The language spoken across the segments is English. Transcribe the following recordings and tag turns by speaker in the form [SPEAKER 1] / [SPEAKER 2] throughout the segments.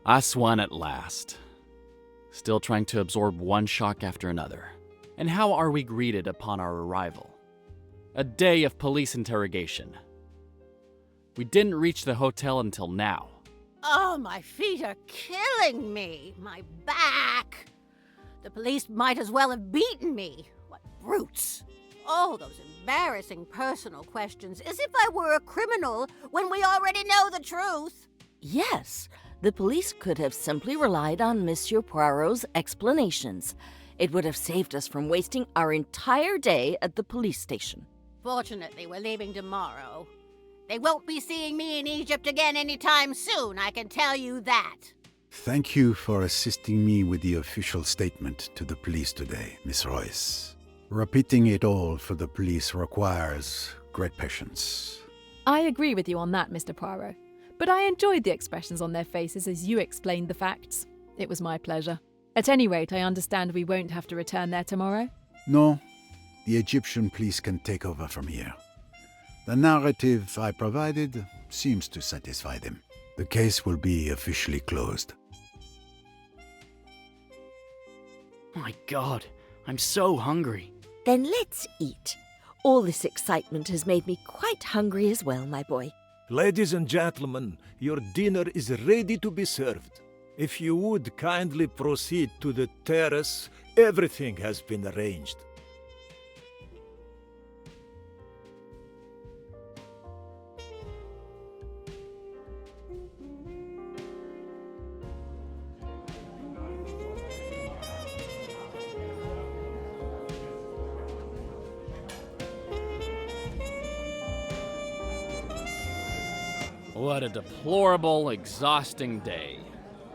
[SPEAKER 1] Us won at last. Still trying to absorb one shock after another. And how are we greeted upon our arrival? A day of police interrogation. We didn't reach the hotel until now.
[SPEAKER 2] Oh, my feet are killing me. My back. The police might as well have beaten me. What brutes. Oh, those embarrassing personal questions, as if I were a criminal when we already know the truth.
[SPEAKER 3] Yes, the police could have simply relied on Monsieur Poirot's explanations. It would have saved us from wasting our entire day at the police station.
[SPEAKER 2] Fortunately, we're leaving tomorrow. They won't be seeing me in Egypt again anytime soon, I can tell you that.
[SPEAKER 4] Thank you for assisting me with the official statement to the police today, Miss Royce. Repeating it all for the police requires great patience.
[SPEAKER 5] I agree with you on that, Mr. Poirot. But I enjoyed the expressions on their faces as you explained the facts. It was my pleasure. At any rate, I understand we won't have to return there tomorrow?
[SPEAKER 4] No, the Egyptian police can take over from here. The narrative I provided seems to satisfy them. The case will be officially closed.
[SPEAKER 1] My God, I'm so hungry.
[SPEAKER 3] Then let's eat. All this excitement has made me quite hungry as well, my boy.
[SPEAKER 6] Ladies and gentlemen, your dinner is ready to be served. If you would kindly proceed to the terrace, everything has been arranged.
[SPEAKER 1] What a deplorable, exhausting day.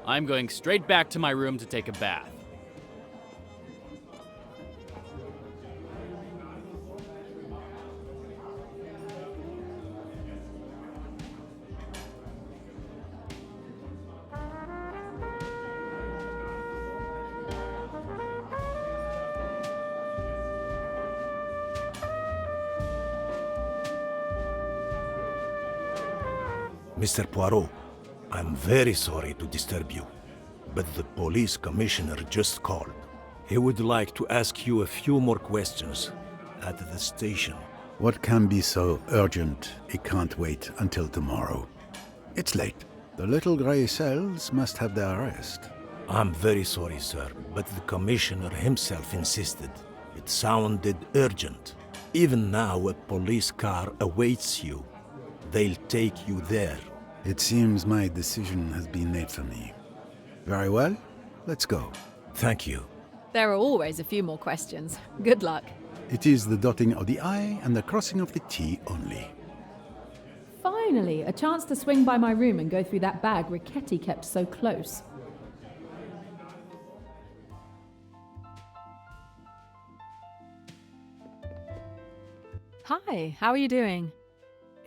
[SPEAKER 1] I'm going straight back to my room to take a bath.
[SPEAKER 6] Mr. Poirot, I'm very sorry to disturb you, but the police commissioner just called. He would like to ask you a few more questions at the station.
[SPEAKER 4] What can be so urgent it can't wait until tomorrow? It's late. The little grey cells must have their rest.
[SPEAKER 6] I'm very sorry, sir, but the commissioner himself insisted. It sounded urgent. Even now, a police car awaits you. They'll take you there.
[SPEAKER 4] It seems my decision has been made for me. Very well, let's go.
[SPEAKER 6] Thank you.
[SPEAKER 5] There are always a few more questions. Good luck.
[SPEAKER 4] It is the dotting of the I and the crossing of the T only.
[SPEAKER 5] Finally, a chance to swing by my room and go through that bag Riquetti kept so close. Hi, how are you doing?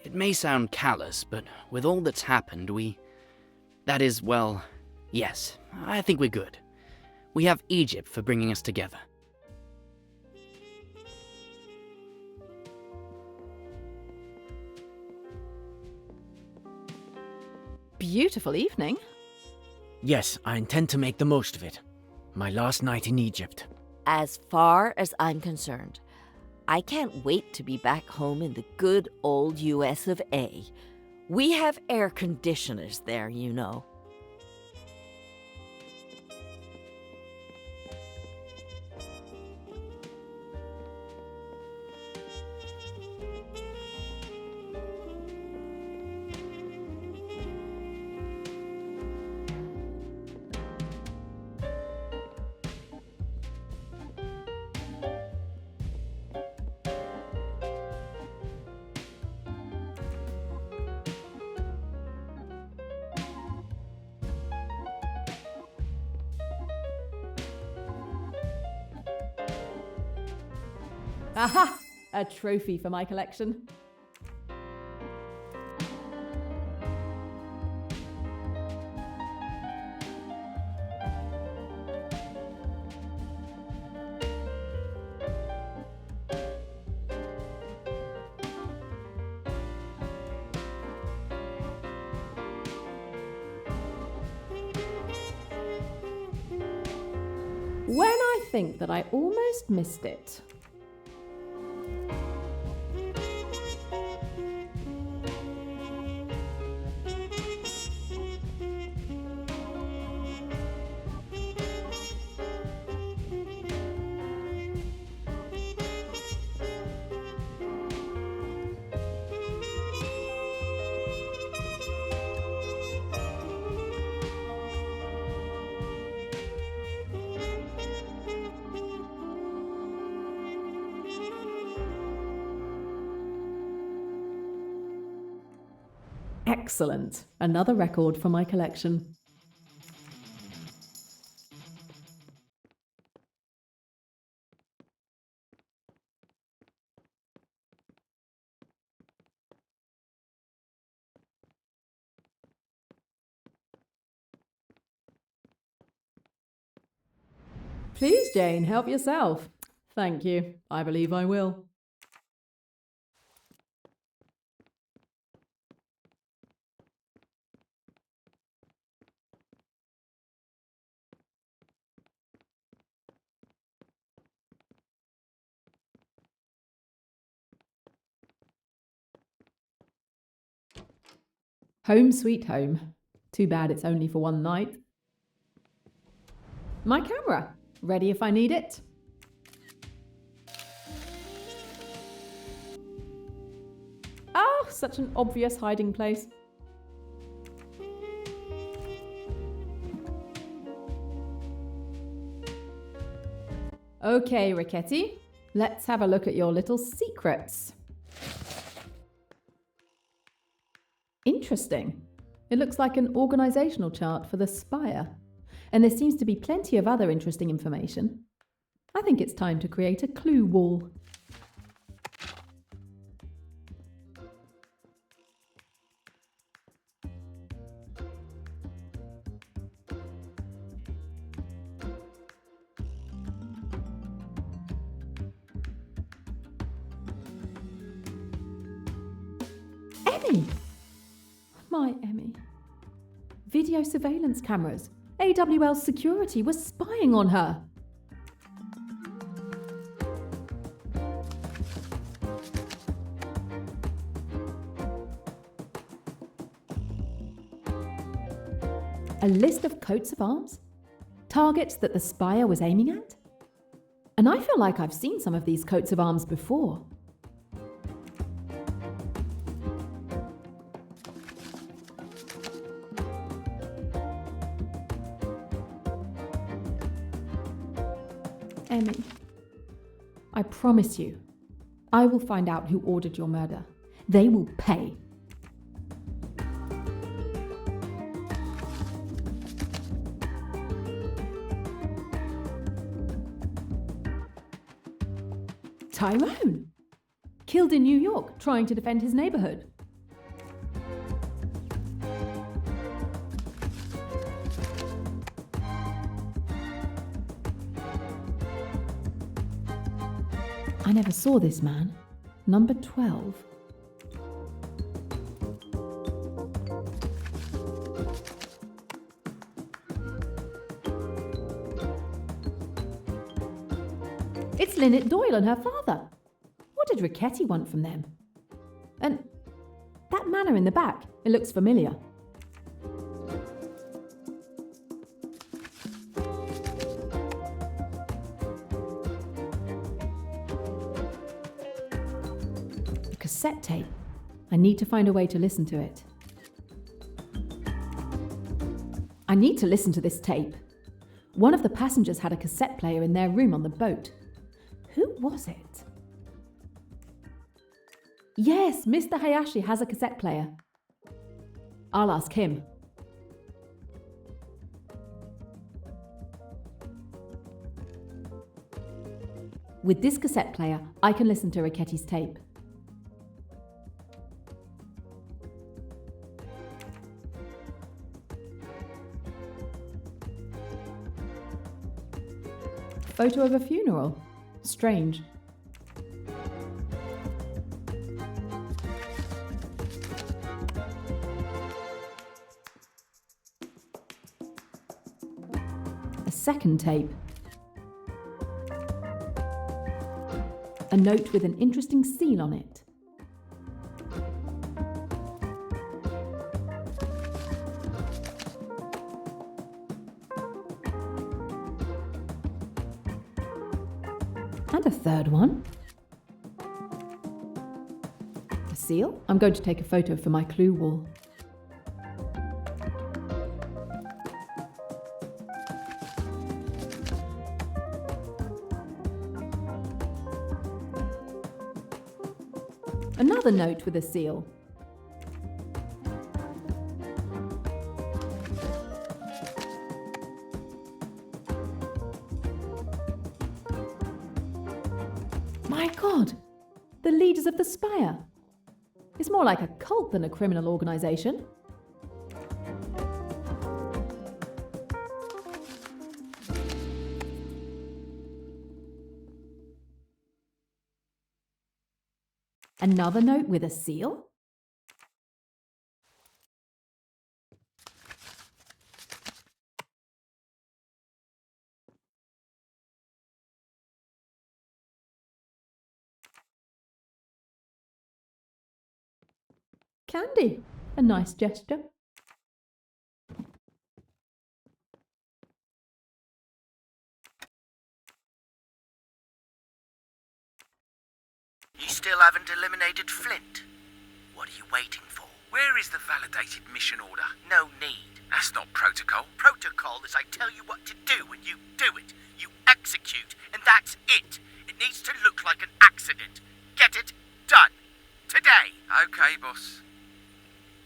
[SPEAKER 7] It may sound callous, but with all that's happened, that is, well, yes, I think we're good. We have Egypt for bringing us together.
[SPEAKER 5] Beautiful evening.
[SPEAKER 7] Yes, I intend to make the most of it. My last night in Egypt.
[SPEAKER 3] As far as I'm concerned, I can't wait to be back home in the good old US of A. We have air conditioners there, you know.
[SPEAKER 5] Aha! A trophy for my collection. think that I almost missed it. Excellent. Another record for my collection. Please, Jane, help yourself. Thank you. I believe I will. Home sweet home. Too bad it's only for one night. My camera. Ready if I need it. Oh, such an obvious hiding place. Okay, Ricchetti. Let's have a look at your little secrets. Interesting. It looks like an organisational chart for the Spire. And there seems to be plenty of other interesting information. I think it's time to create a clue wall. Emmy! My Emmy. Video surveillance cameras. AWL security was spying on her. A list of coats of arms? Targets that the Spire was aiming at? And I feel like I've seen some of these coats of arms before. Emmy, I promise you, I will find out who ordered your murder. They will pay. Tyrone, killed in New York trying to defend his neighborhood. I never saw this man. Number 12. It's Lynette Doyle and her father. What did Ricchetti want from them? And that manor in the back, it looks familiar. Cassette tape. I need to find a way to listen to it. I need to listen to this tape. One of the passengers had a cassette player in their room on the boat. Who was it? Yes, Mr. Hayashi has a cassette player. I'll ask him. With this cassette player, I can listen to Ricchetti's tape. Photo of a funeral. Strange. A second tape. A note with an interesting seal on it. And a third one. A seal? I'm going to take a photo for my clue wall. Another note with a seal. My God! The leaders of the Spire. It's more like a cult than a criminal organisation. Another note with a seal? Candy. A nice gesture.
[SPEAKER 8] You still haven't eliminated Flint. What are you waiting for? Where is the validated mission order? No need. That's not protocol. Protocol is I tell you what to do and you do it. You execute, and that's it. It needs to look like an accident. Get it? Done. Today. Okay, boss.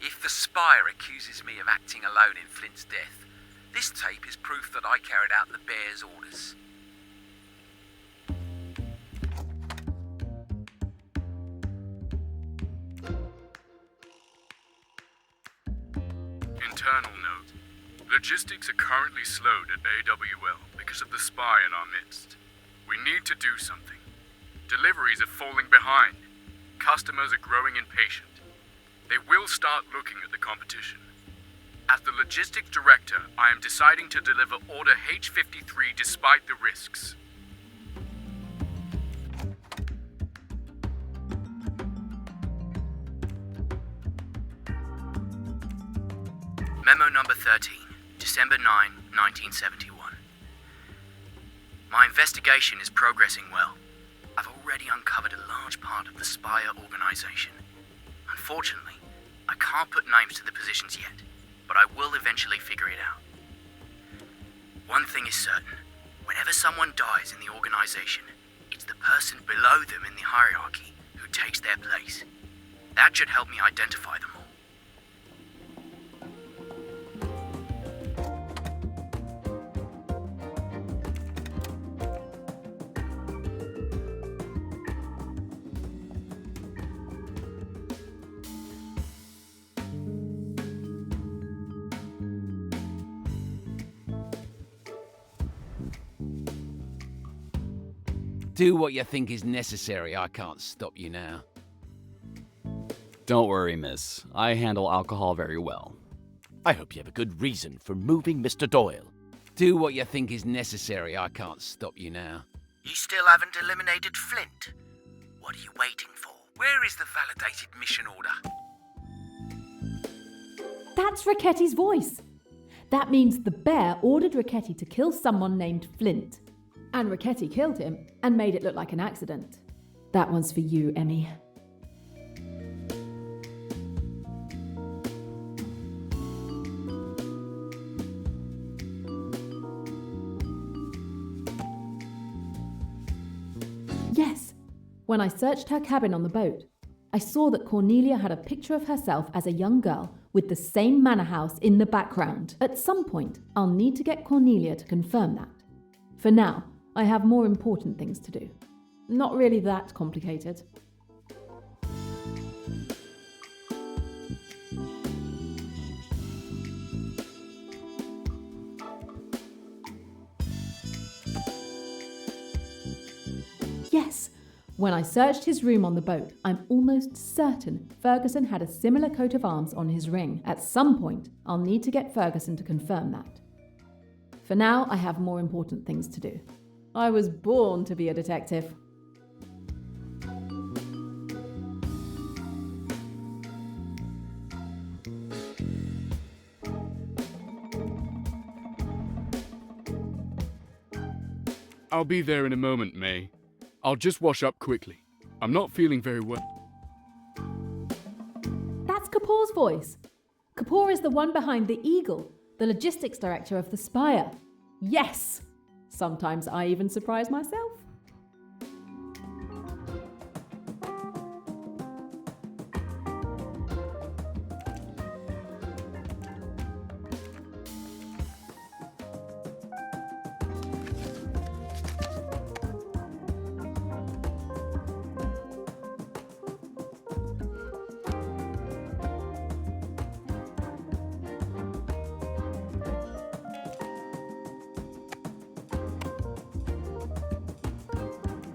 [SPEAKER 8] If the Spire accuses me of acting alone in Flint's death, this tape is proof that I carried out the Bear's orders.
[SPEAKER 9] Internal note. Logistics are currently slowed at AWL because of the spy in our midst. We need to do something. Deliveries are falling behind. Customers are growing impatient. They will start looking at the competition. As the logistics director, I am deciding to deliver Order H-53 despite the risks.
[SPEAKER 8] Memo number 13, December 9, 1971. My investigation is progressing well. I've already uncovered a large part of the Spire organization. Unfortunately, I can't put names to the positions yet, but I will eventually figure it out. One thing is certain. Whenever someone dies in the organization, it's the person below them in the hierarchy who takes their place. That should help me identify them all.
[SPEAKER 10] Do what you think is necessary. I can't stop you now.
[SPEAKER 1] Don't worry, miss. I handle alcohol very well.
[SPEAKER 10] I hope you have a good reason for moving Mr. Doyle. Do what you think is necessary. I can't stop you now.
[SPEAKER 8] You still haven't eliminated Flint. What are you waiting for? Where is the validated mission order?
[SPEAKER 5] That's Racketti's voice. That means the bear ordered Racketti to kill someone named Flint. And Racketti killed him and made it look like an accident. That one's for you, Emmy. Yes, when I searched her cabin on the boat, I saw that Cornelia had a picture of herself as a young girl with the same manor house in the background. At some point, I'll need to get Cornelia to confirm that. For now, I have more important things to do. Not really that complicated. Yes, when I searched his room on the boat, I'm almost certain Ferguson had a similar coat of arms on his ring. At some point, I'll need to get Ferguson to confirm that. For now, I have more important things to do. I was born to be a detective.
[SPEAKER 9] I'll be there in a moment, May. I'll just wash up quickly. I'm not feeling very well.
[SPEAKER 5] That's Kapoor's voice. Kapoor is the one behind the Eagle, the logistics director of the Spire. Yes! Sometimes I even surprise myself.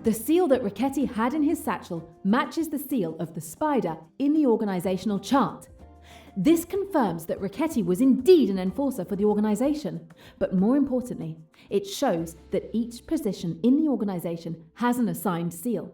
[SPEAKER 5] The seal that Richetti had in his satchel matches the seal of the spider in the organisational chart. This confirms that Richetti was indeed an enforcer for the organisation, but more importantly, it shows that each position in the organisation has an assigned seal.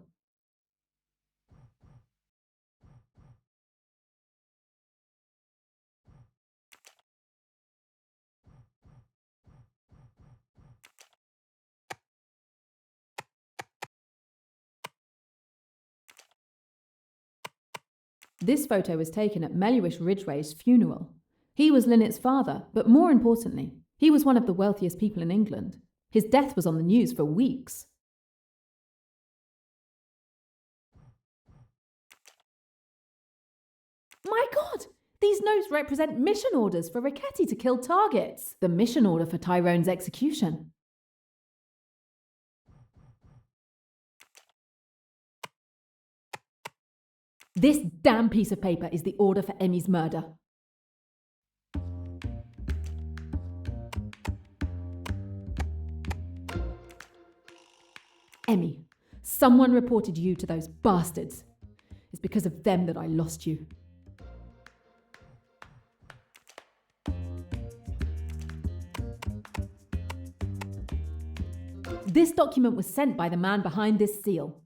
[SPEAKER 5] This photo was taken at Melhuish Ridgway's funeral. He was Lynette's father, but more importantly, he was one of the wealthiest people in England. His death was on the news for weeks. My God! These notes represent mission orders for Richetti to kill targets. The mission order for Tyrone's execution. This damn piece of paper is the order for Emmy's murder. Emmy, someone reported you to those bastards. It's because of them that I lost you. This document was sent by the man behind this seal.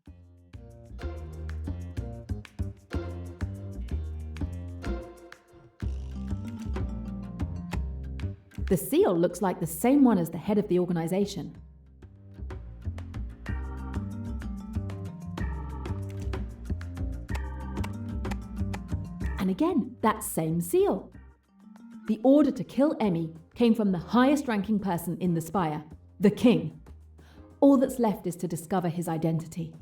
[SPEAKER 5] The seal looks like the same one as the head of the organisation. And again, that same seal. The order to kill Emmy came from the highest ranking person in the Spire, the King. All that's left is to discover his identity.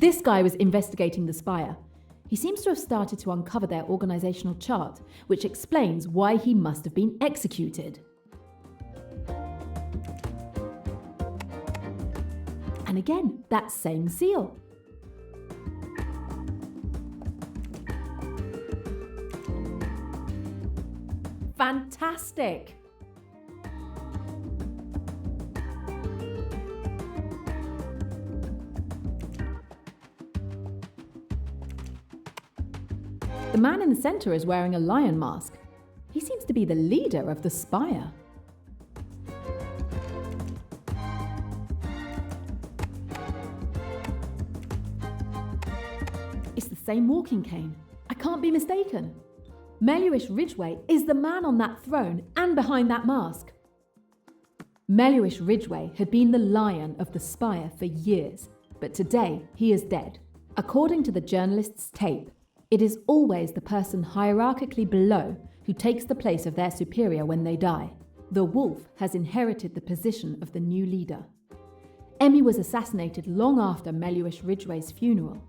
[SPEAKER 5] This guy was investigating the Spire. He seems to have started to uncover their organisational chart, which explains why he must have been executed. And again, that same seal. Fantastic! The man in the centre is wearing a lion mask. He seems to be the leader of the Spire. It's the same walking cane. I can't be mistaken. Melhuish Ridgway is the man on that throne and behind that mask. Melhuish Ridgway had been the lion of the Spire for years, but today he is dead. According to the journalist's tape, it is always the person hierarchically below who takes the place of their superior when they die. The wolf has inherited the position of the new leader. Emmy was assassinated long after Melhuish Ridgway's funeral.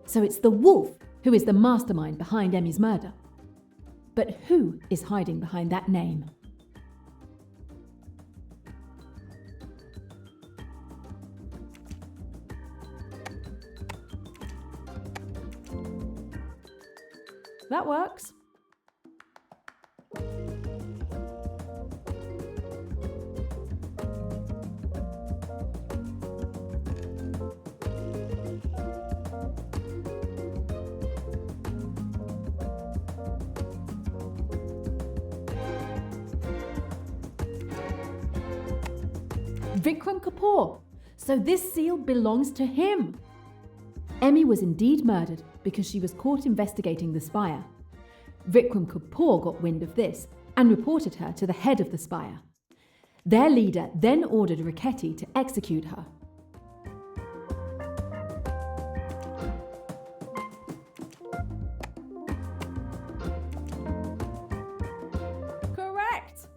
[SPEAKER 5] So it's the wolf who is the mastermind behind Emmy's murder. But who is hiding behind that name? That works. Vikram Kapoor. So this seal belongs to him. Emmy was indeed murdered because she was caught investigating the Spire. Vikram Kapoor got wind of this and reported her to the head of the spire. Their leader then ordered Ricchetti to execute her. Correct!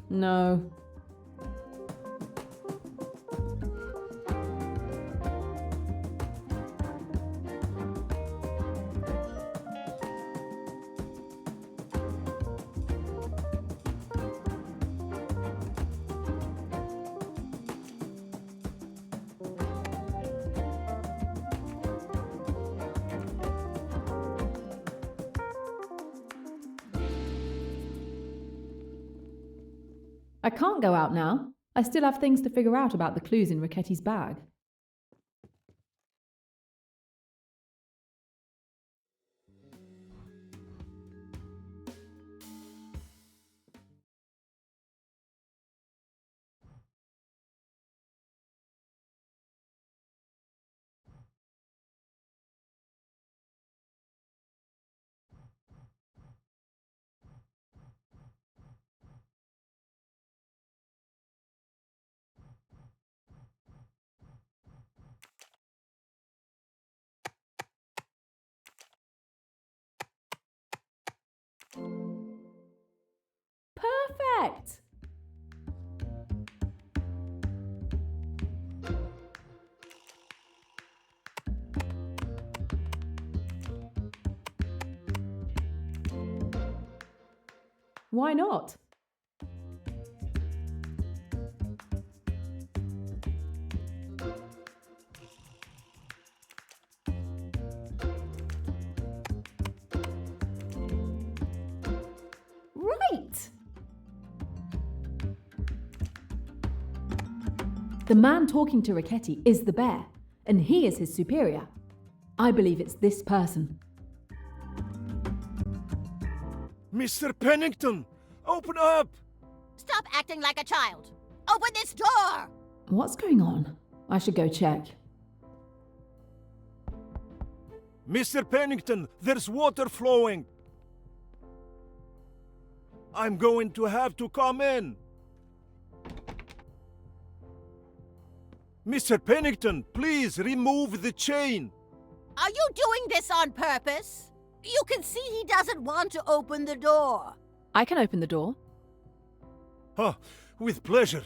[SPEAKER 5] No. I can't go out now. I still have things to figure out about the clues in Ricchetti's bag. Perfect! Why not? Right! The man talking to Ricchetti is the bear, and he is his superior. I believe it's this person.
[SPEAKER 6] Mr. Pennington, open up!
[SPEAKER 2] Stop acting like a child! Open this door!
[SPEAKER 5] What's going on? I should go check.
[SPEAKER 6] Mr. Pennington, there's water flowing. I'm going to have to come in. Mr. Pennington, please remove the chain.
[SPEAKER 2] Are you doing this on purpose? You can see he doesn't want to open the door.
[SPEAKER 5] I can open the door.
[SPEAKER 6] Huh, with pleasure.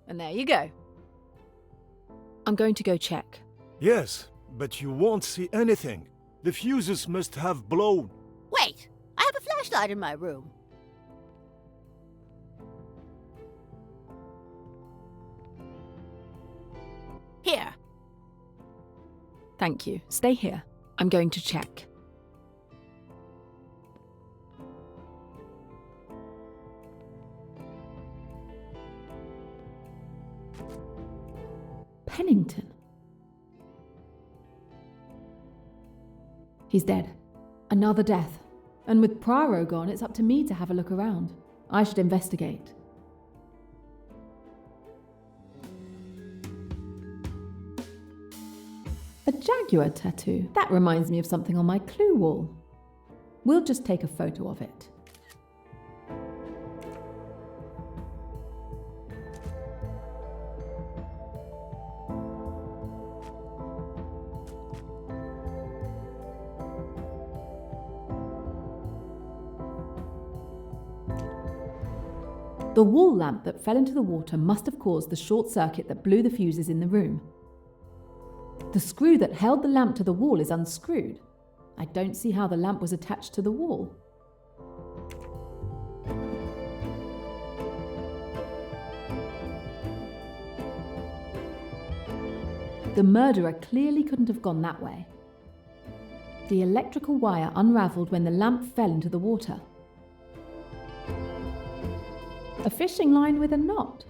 [SPEAKER 5] And there you go. I'm going to go check.
[SPEAKER 6] Yes, but you won't see anything. The fuses must have blown.
[SPEAKER 2] Wait, I have a flashlight in my room. Here.
[SPEAKER 5] Thank you. Stay here. I'm going to check. Pennington. He's dead. Another death. And with Praro gone, it's up to me to have a look around. I should investigate. A jaguar tattoo. That reminds me of something on my clue wall. We'll just take a photo of it. The wall lamp that fell into the water must have caused the short circuit that blew the fuses in the room. The screw that held the lamp to the wall is unscrewed. I don't see how the lamp was attached to the wall. The murderer clearly couldn't have gone that way. The electrical wire unravelled when the lamp fell into the water. A fishing line with a knot.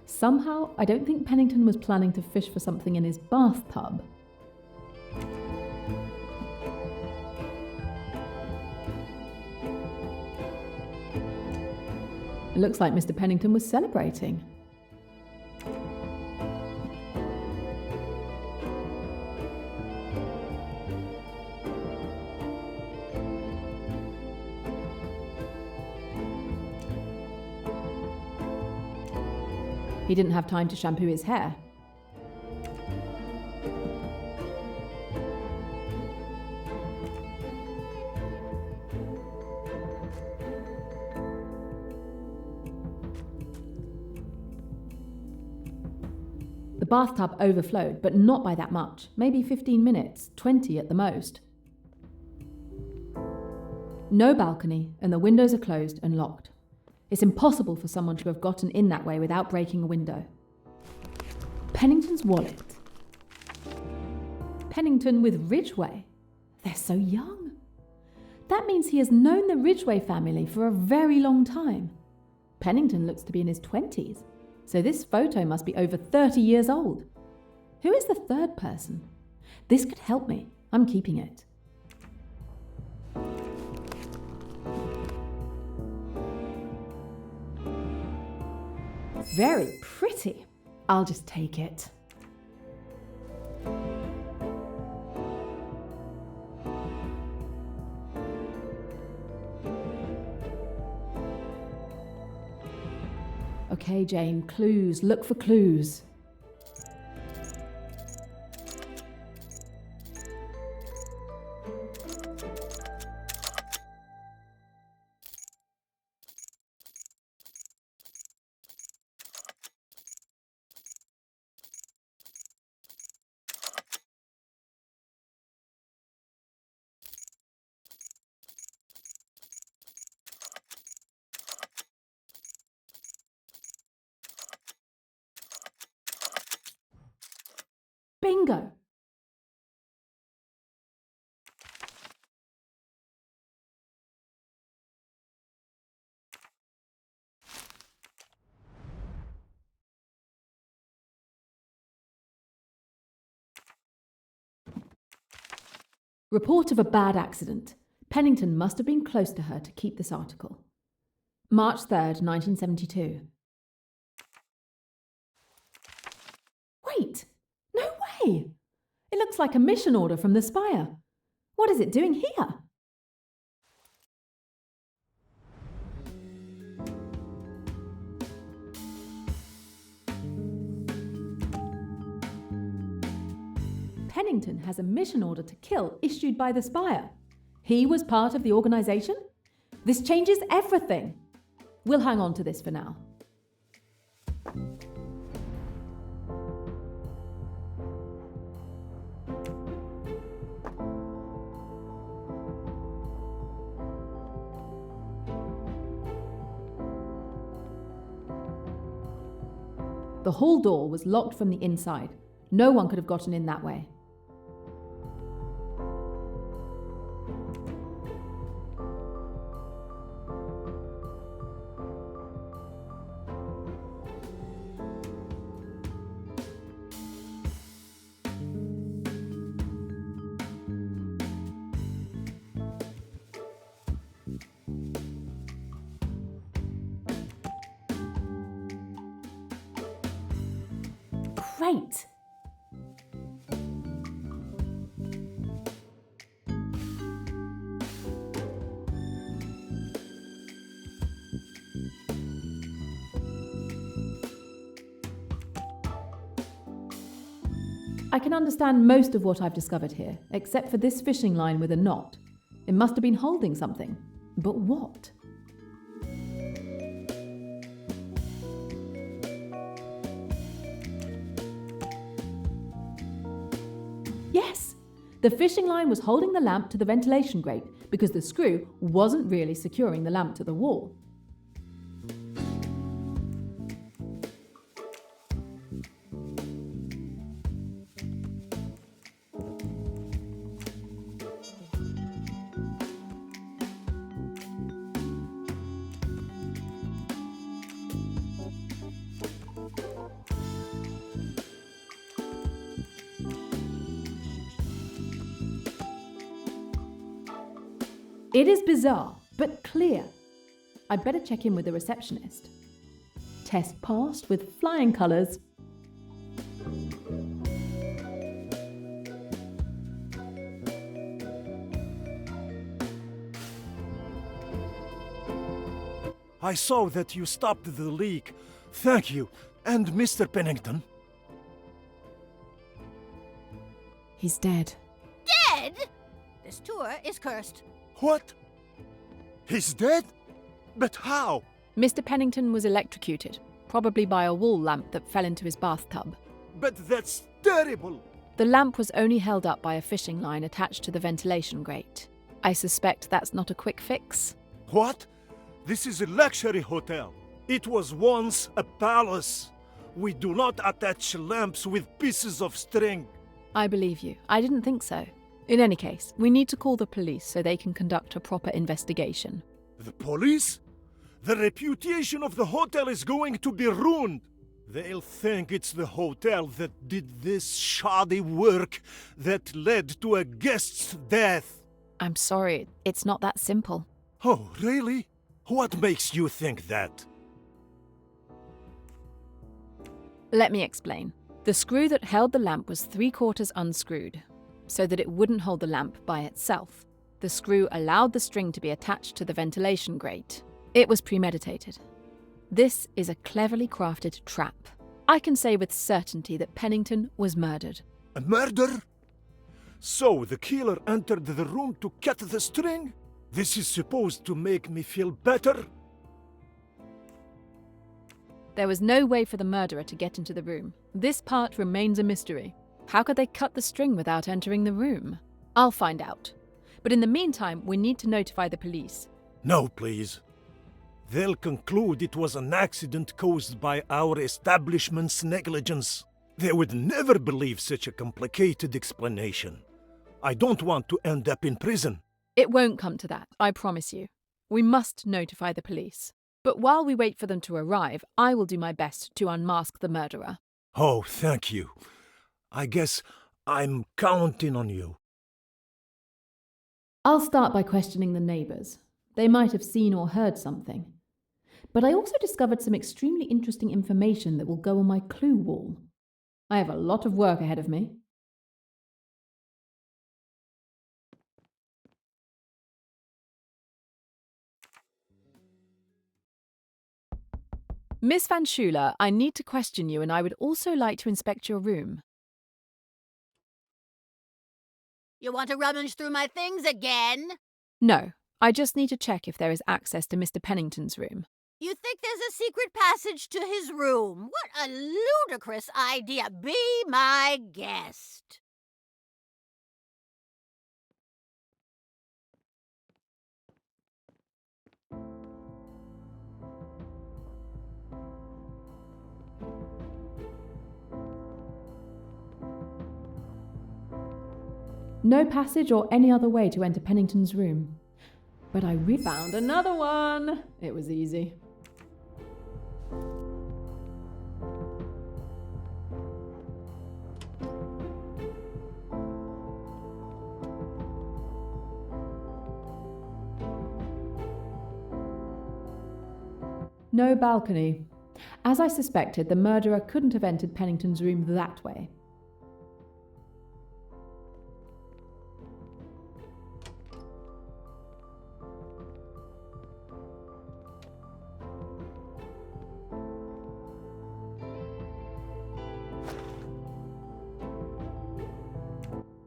[SPEAKER 5] Somehow, I don't think Pennington was planning to fish for something in his bathtub. It looks like Mr. Pennington was celebrating. He didn't have time to shampoo his hair. The bathtub overflowed, but not by that much. Maybe 15 minutes, 20 at the most. No balcony, and the windows are closed and locked. It's impossible for someone to have gotten in that way without breaking a window. Pennington's wallet. Pennington with Ridgway. They're so young. That means he has known the Ridgway family for a very long time. Pennington looks to be in his 20s, so this photo must be over 30 years old. Who is the third person? This could help me. I'm keeping it. Very pretty. I'll just take it. Okay, Jane, clues. Look for clues. Bingo! Report of a bad accident. Pennington must have been close to her to keep this article. March 3rd, 1972. Wait! No way! It looks like a mission order from the Spire. What is it doing here? Pennington has a mission order to kill issued by the Spire. He was part of the organisation? This changes everything. We'll hang on to this for now. The hall door was locked from the inside. No one could have gotten in that way. Great! I can understand most of what I've discovered here, except for this fishing line with a knot. It must have been holding something. But what? Yes! The fishing line was holding the lamp to the ventilation grate because the screw wasn't really securing the lamp to the wall. It is bizarre, but clear. I'd better check in with the receptionist. Test passed with flying colours.
[SPEAKER 6] I saw that you stopped the leak. Thank you. And Mr. Pennington?
[SPEAKER 5] He's dead.
[SPEAKER 2] Dead? This tour is cursed.
[SPEAKER 6] What? He's dead? But how?
[SPEAKER 5] Mr. Pennington was electrocuted, probably by a wall lamp that fell into his bathtub.
[SPEAKER 6] But that's terrible!
[SPEAKER 5] The lamp was only held up by a fishing line attached to the ventilation grate. I suspect that's not a quick fix.
[SPEAKER 6] What? This is a luxury hotel. It was once a palace. We do not attach lamps with pieces of string.
[SPEAKER 5] I believe you. I didn't think so. In any case, we need to call the police so they can conduct a proper investigation.
[SPEAKER 6] The police? The reputation of the hotel is going to be ruined. They'll think it's the hotel that did this shoddy work that led to a guest's death.
[SPEAKER 5] I'm sorry, it's not that simple.
[SPEAKER 6] Oh, really? What makes you think that?
[SPEAKER 5] Let me explain. The screw that held the lamp was 3/4 unscrewed, so that it wouldn't hold the lamp by itself. The screw allowed the string to be attached to the ventilation grate. It was premeditated. This is a cleverly crafted trap. I can say with certainty that Pennington was murdered.
[SPEAKER 6] A murder? So the killer entered the room to cut the string? This is supposed to make me feel better?
[SPEAKER 5] There was no way for the murderer to get into the room. This part remains a mystery. How could they cut the string without entering the room? I'll find out. But in the meantime, we need to notify the police.
[SPEAKER 6] No, please. They'll conclude it was an accident caused by our establishment's negligence. They would never believe such a complicated explanation. I don't want to end up in prison.
[SPEAKER 5] It won't come to that, I promise you. We must notify the police. But while we wait for them to arrive, I will do my best to unmask the murderer.
[SPEAKER 6] Oh, thank you. I guess I'm counting on you.
[SPEAKER 5] I'll start by questioning the neighbours. They might have seen or heard something. But I also discovered some extremely interesting information that will go on my clue wall. I have a lot of work ahead of me. Miss Van Schuler, I need to question you, and I would also like to inspect your room.
[SPEAKER 2] You want to rummage through my things again?
[SPEAKER 5] No, I just need to check if there is access to Mr. Pennington's room.
[SPEAKER 2] You think there's a secret passage to his room? What a ludicrous idea! Be my guest.
[SPEAKER 5] No passage or any other way to enter Pennington's room. But I found another one. It was easy. No balcony. As I suspected, the murderer couldn't have entered Pennington's room that way.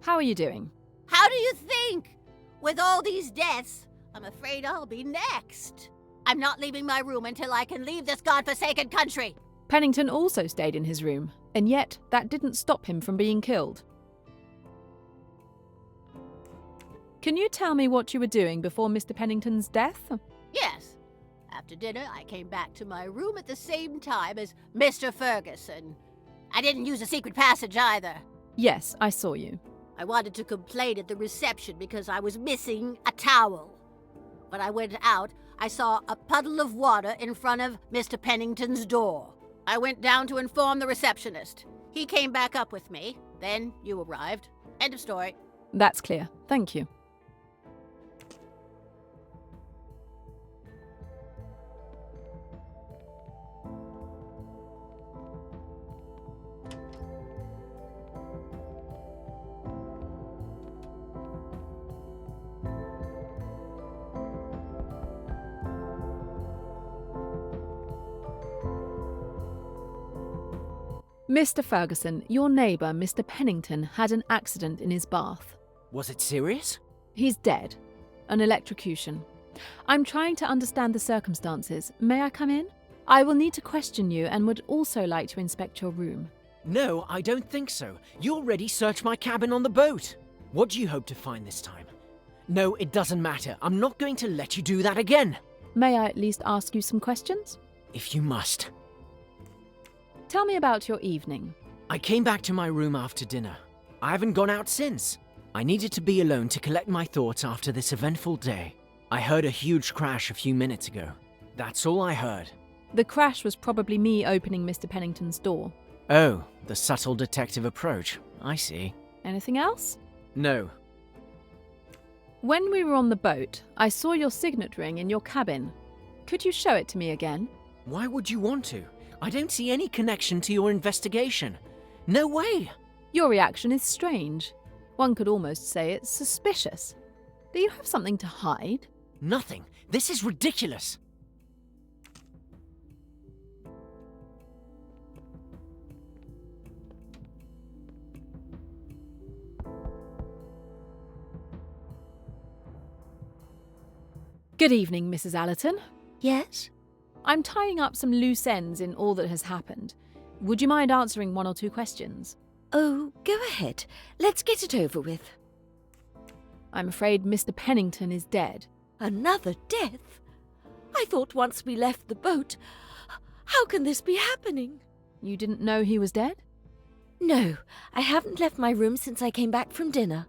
[SPEAKER 5] How are you doing?
[SPEAKER 2] How do you think? With all these deaths, I'm afraid I'll be next. I'm not leaving my room until I can leave this godforsaken country.
[SPEAKER 5] Pennington also stayed in his room, and yet that didn't stop him from being killed. Can you tell me what you were doing before Mr. Pennington's death?
[SPEAKER 2] Yes. After dinner, I came back to my room at the same time as Mr. Ferguson. I didn't use a secret passage either.
[SPEAKER 5] Yes, I saw you.
[SPEAKER 2] I wanted to complain at the reception because I was missing a towel. When I went out, I saw a puddle of water in front of Mr. Pennington's door. I went down to inform the receptionist. He came back up with me. Then you arrived. End of story.
[SPEAKER 5] That's clear. Thank you. Mr. Ferguson, your neighbour, Mr. Pennington, had an accident in his bath.
[SPEAKER 11] Was it serious?
[SPEAKER 5] He's dead. An electrocution. I'm trying to understand the circumstances. May I come in? I will need to question you and would also like to inspect your room.
[SPEAKER 11] No, I don't think so. You already searched my cabin on the boat. What do you hope to find this time? No, it doesn't matter. I'm not going to let you do that again.
[SPEAKER 5] May I at least ask you some questions?
[SPEAKER 11] If you must.
[SPEAKER 5] Tell me about your evening.
[SPEAKER 11] I came back to my room after dinner. I haven't gone out since. I needed to be alone to collect my thoughts after this eventful day. I heard a huge crash a few minutes ago. That's all I heard.
[SPEAKER 5] The crash was probably me opening Mr. Pennington's door.
[SPEAKER 11] Oh, the subtle detective approach. I see.
[SPEAKER 5] Anything else?
[SPEAKER 11] No.
[SPEAKER 5] When we were on the boat, I saw your signet ring in your cabin. Could you show it to me again?
[SPEAKER 11] Why would you want to? I don't see any connection to your investigation. No way!
[SPEAKER 5] Your reaction is strange. One could almost say it's suspicious. Do you have something to hide?
[SPEAKER 11] Nothing. This is ridiculous.
[SPEAKER 5] Good evening, Mrs. Allerton.
[SPEAKER 3] Yes?
[SPEAKER 5] I'm tying up some loose ends in all that has happened. Would you mind answering one or two questions?
[SPEAKER 3] Oh, go ahead. Let's get it over with.
[SPEAKER 5] I'm afraid Mr. Pennington is dead.
[SPEAKER 3] Another death? I thought once we left the boat. How can this be happening?
[SPEAKER 5] You didn't know he was dead?
[SPEAKER 3] No, I haven't left my room since I came back from dinner.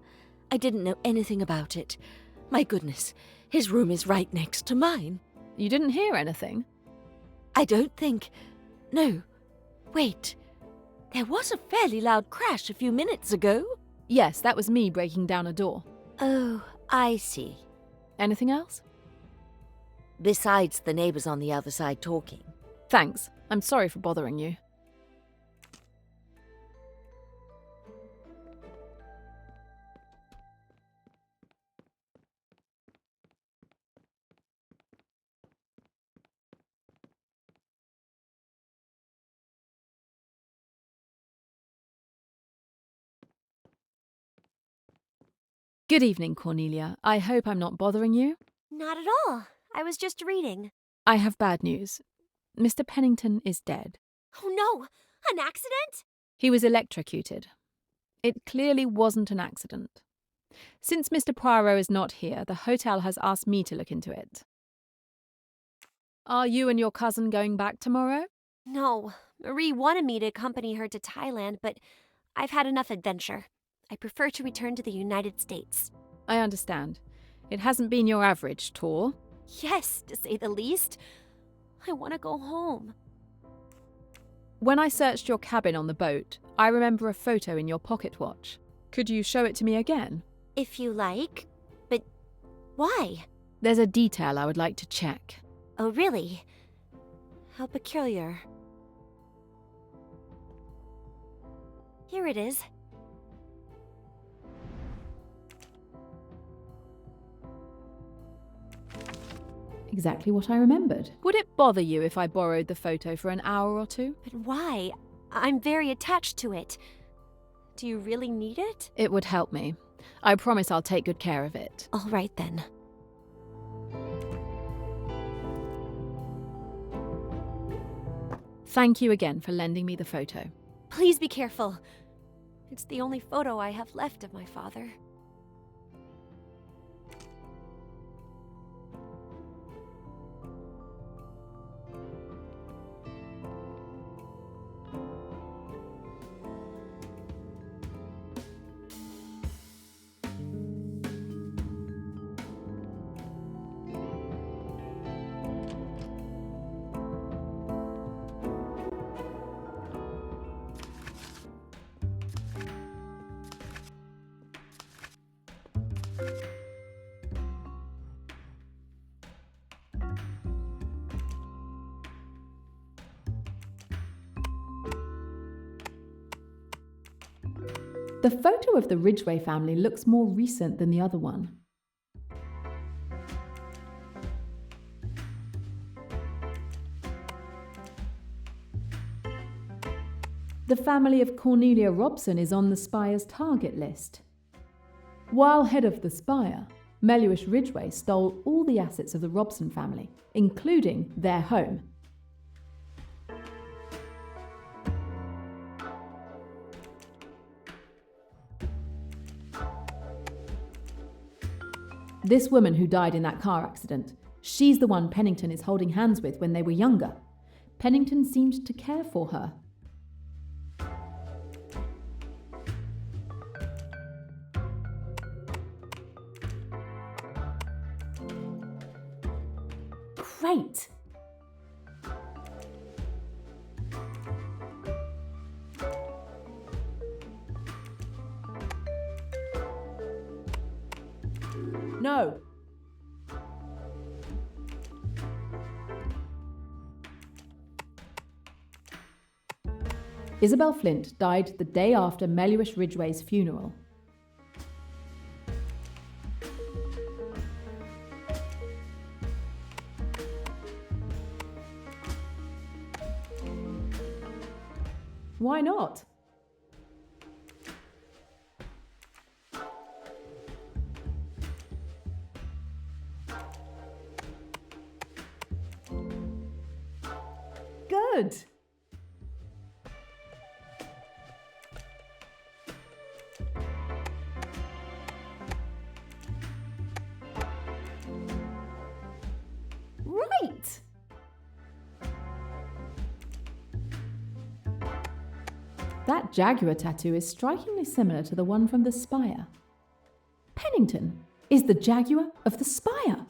[SPEAKER 3] I didn't know anything about it. My goodness, his room is right next to mine.
[SPEAKER 5] You didn't hear anything?
[SPEAKER 3] I don't think... No. Wait. There was a fairly loud crash a few minutes ago.
[SPEAKER 5] Yes, that was me breaking down a door.
[SPEAKER 3] Oh, I see.
[SPEAKER 5] Anything else?
[SPEAKER 3] Besides the neighbours on the other side talking.
[SPEAKER 5] Thanks. I'm sorry for bothering you. Good evening, Cornelia. I hope I'm not bothering you.
[SPEAKER 12] Not at all. I was just reading.
[SPEAKER 5] I have bad news. Mr. Pennington is dead.
[SPEAKER 12] Oh no! An accident?
[SPEAKER 5] He was electrocuted. It clearly wasn't an accident. Since Mr. Poirot is not here, the hotel has asked me to look into it. Are you and your cousin going back tomorrow?
[SPEAKER 12] No. Marie wanted me to accompany her to Thailand, but I've had enough adventure. I prefer to return to the United States.
[SPEAKER 5] I understand. It hasn't been your average tour.
[SPEAKER 12] Yes, to say the least. I want to go home.
[SPEAKER 5] When I searched your cabin on the boat, I remember a photo in your pocket watch. Could you show it to me again?
[SPEAKER 12] If you like. But why?
[SPEAKER 5] There's a detail I would like to check.
[SPEAKER 12] Oh, really? How peculiar. Here it is.
[SPEAKER 5] Exactly what I remembered. Would it bother you if I borrowed the photo for an hour or two?
[SPEAKER 12] But why? I'm very attached to it. Do you really need it?
[SPEAKER 5] It would help me. I promise I'll take good care of it.
[SPEAKER 12] All right then.
[SPEAKER 5] Thank you again for lending me the photo.
[SPEAKER 12] Please be careful. It's the only photo I have left of my father.
[SPEAKER 5] The photo of the Ridgway family looks more recent than the other one. the family of Cornelia Robson is on the Spire's target list. While head of the Spire, Meluish Ridgway stole all the assets of the Robson family, including their home. This woman who died in that car accident, she's the one Pennington is holding hands with when they were younger. Pennington seemed to care for her. Great! No! Isabel Flint died the day after Meluish Ridgway's funeral. Why not? Good. Right. That jaguar tattoo is strikingly similar to the one from the Spire. Pennington is the Jaguar of the Spire.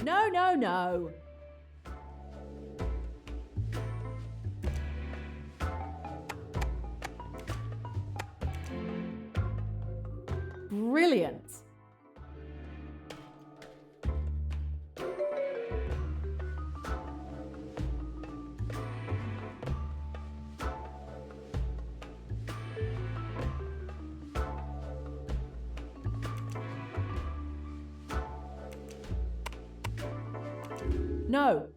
[SPEAKER 5] No, no, no. Brilliant. No.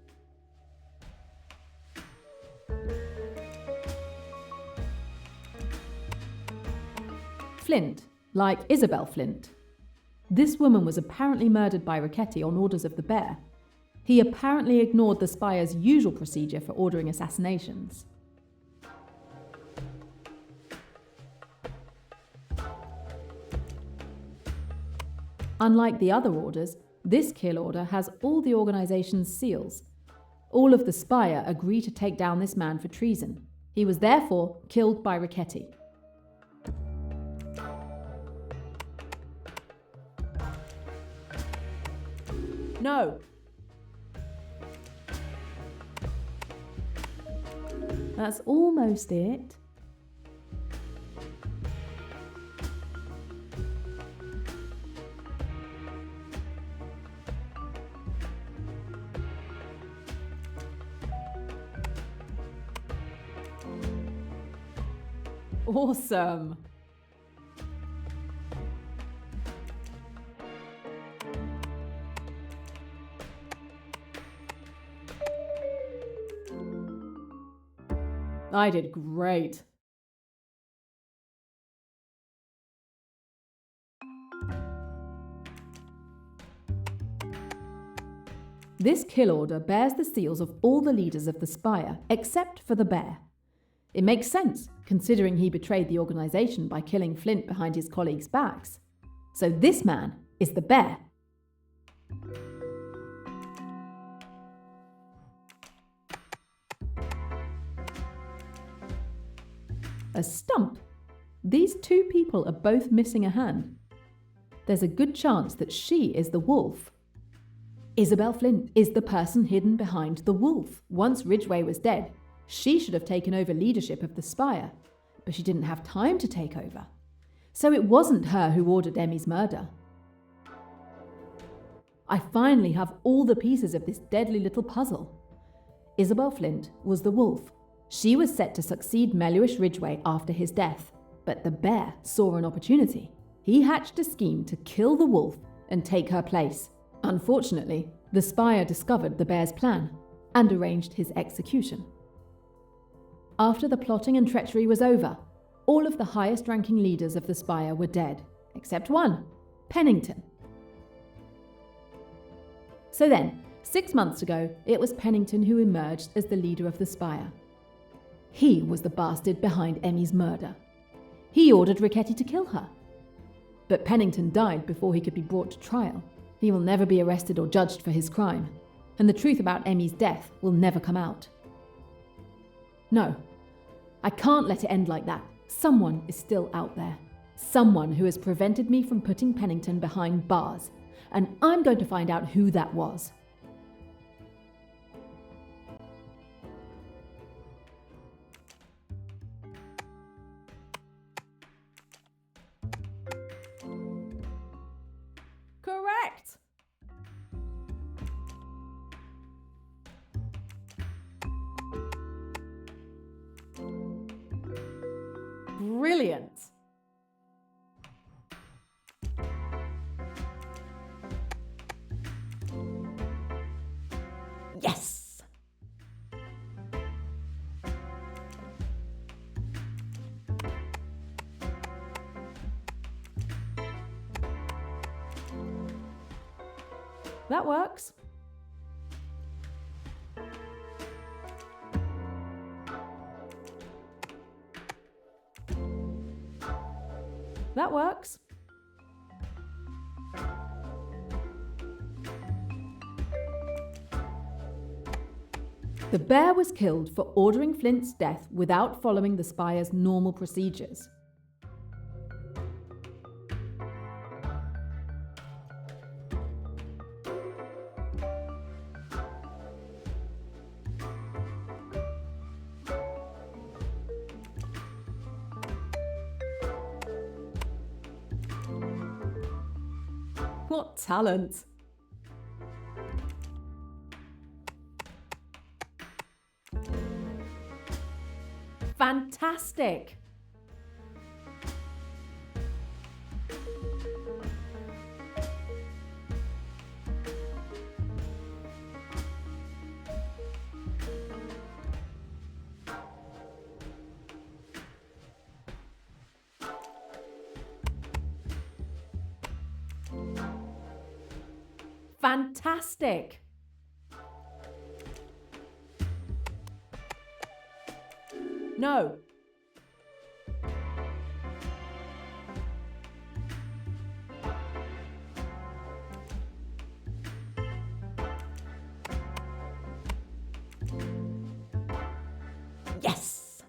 [SPEAKER 5] Flint, like Isabel Flint. This woman was apparently murdered by Ricchetti on orders of the Bear. He apparently ignored the Spire's usual procedure for ordering assassinations. Unlike the other orders, this kill order has all the organization's seals. All of the Spire agree to take down this man for treason. He was therefore killed by Ricchetti. No. That's almost it. Awesome. I did great. This kill order bears the seals of all the leaders of the Spire, except for the Bear. It makes sense, considering he betrayed the organization by killing Flint behind his colleagues' backs. So this man is the Bear. A stump? These two people are both missing a hand. There's a good chance that she is the wolf. Isabel Flint is the person hidden behind the wolf. Once Ridgway was dead, she should have taken over leadership of the Spire, but she didn't have time to take over. So it wasn't her who ordered Emmy's murder. I finally have all the pieces of this deadly little puzzle. Isabel Flint was the wolf. She was set to succeed Meluish Ridgway after his death, But the bear saw an opportunity. He hatched a scheme to kill the wolf and take her place. Unfortunately, the spire discovered the bear's plan and arranged his execution. After the plotting and treachery was over, all of the highest-ranking leaders of the spire were dead, except one, Pennington. So then, 6 months ago, it was Pennington who emerged as the leader of the spire. He was the bastard behind Emmy's murder. He ordered Ricchetti to kill her. But Pennington died before he could be brought to trial. He will never be arrested or judged for his crime, and the truth about Emmy's death will never come out. No, I can't let it end like that. Someone is still out there. Someone who has prevented me from putting Pennington behind bars, and I'm going to find out who that was. Correct! Brilliant! Yes! That works. That works. The bear was killed for ordering Flint's death without following the spire's normal procedures. What talent! Fantastic! Fantastic! No. Yes!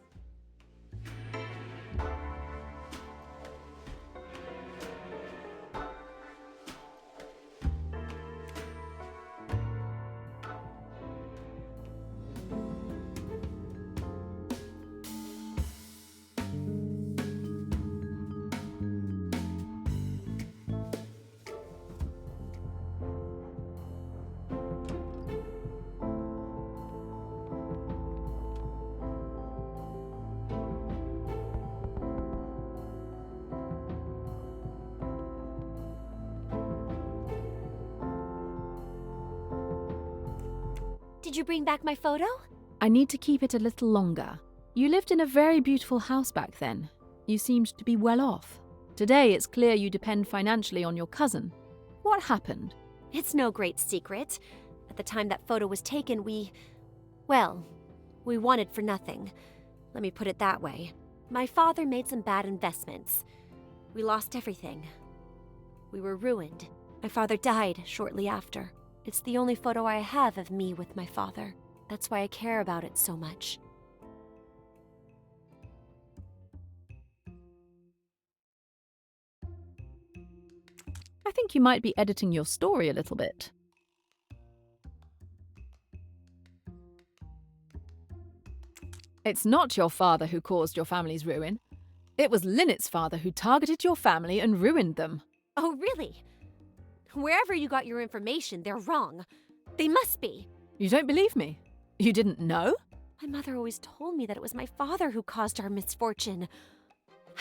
[SPEAKER 12] Did you bring back my photo?
[SPEAKER 5] I need to keep it a little longer. You lived in a very beautiful house back then. You seemed to be well off. Today it's clear you depend financially on your cousin. What happened?
[SPEAKER 12] It's no great secret. At the time that photo was taken, we wanted for nothing. Let me put it that way. My father made some bad investments. We lost everything. We were ruined. My father died shortly after. It's the only photo I have of me with my father. That's why I care about it so much.
[SPEAKER 5] I think you might be editing your story a little bit. It's not your father who caused your family's ruin. It was Linnet's father who targeted your family and ruined them.
[SPEAKER 12] Oh, really? Wherever you got your information, they're wrong. They must be.
[SPEAKER 5] You don't believe me? You didn't know?
[SPEAKER 12] My mother always told me that it was my father who caused our misfortune.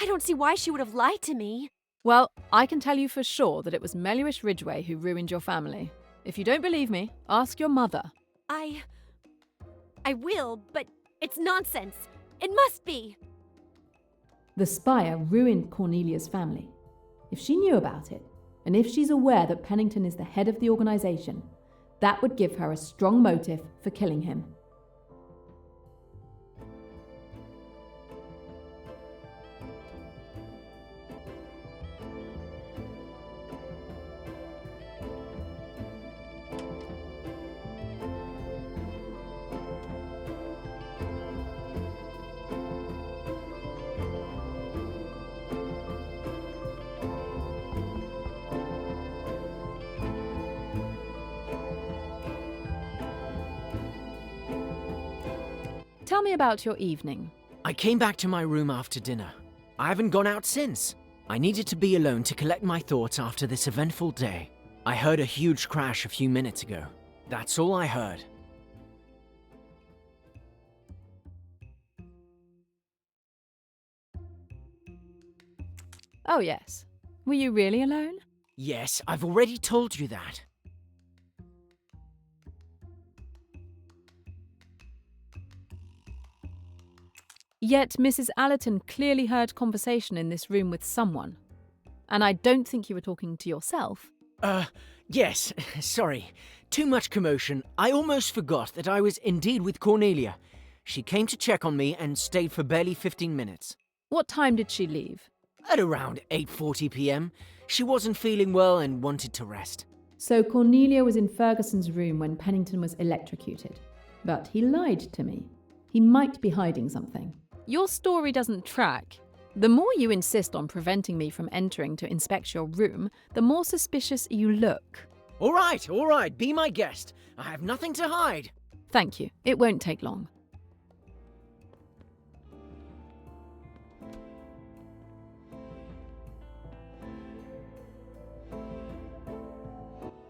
[SPEAKER 12] I don't see why she would have lied to me.
[SPEAKER 5] Well, I can tell you for sure that it was Meluish Ridgway who ruined your family. If you don't believe me, ask your mother.
[SPEAKER 12] I will, but it's nonsense. It must be.
[SPEAKER 5] The spire ruined Cornelia's family. If she knew about it, and if she's aware that Pennington is the head of the organization, that would give her a strong motive for killing him. Tell me about your evening.
[SPEAKER 11] I came back to my room after dinner. I haven't gone out since. I needed to be alone to collect my thoughts after this eventful day. I heard a huge crash a few minutes ago. That's all I heard.
[SPEAKER 5] Oh, yes. Were you really alone?
[SPEAKER 11] Yes, I've already told you that.
[SPEAKER 5] Yet Mrs. Allerton clearly heard conversation in this room with someone. And I don't think you were talking to yourself.
[SPEAKER 11] Yes, sorry. Too much commotion. I almost forgot that I was indeed with Cornelia. She came to check on me and stayed for barely 15 minutes.
[SPEAKER 5] What time did she leave?
[SPEAKER 11] At around 8:40 p.m. She wasn't feeling well and wanted to rest.
[SPEAKER 5] So Cornelia was in Ferguson's room when Pennington was electrocuted. But he lied to me. He might be hiding something. Your story doesn't track. The more you insist on preventing me from entering to inspect your room, the more suspicious you look.
[SPEAKER 11] All right, be my guest. I have nothing to hide.
[SPEAKER 5] Thank you. It won't take long.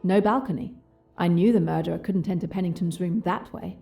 [SPEAKER 5] No balcony. I knew the murderer couldn't enter Pennington's room that way.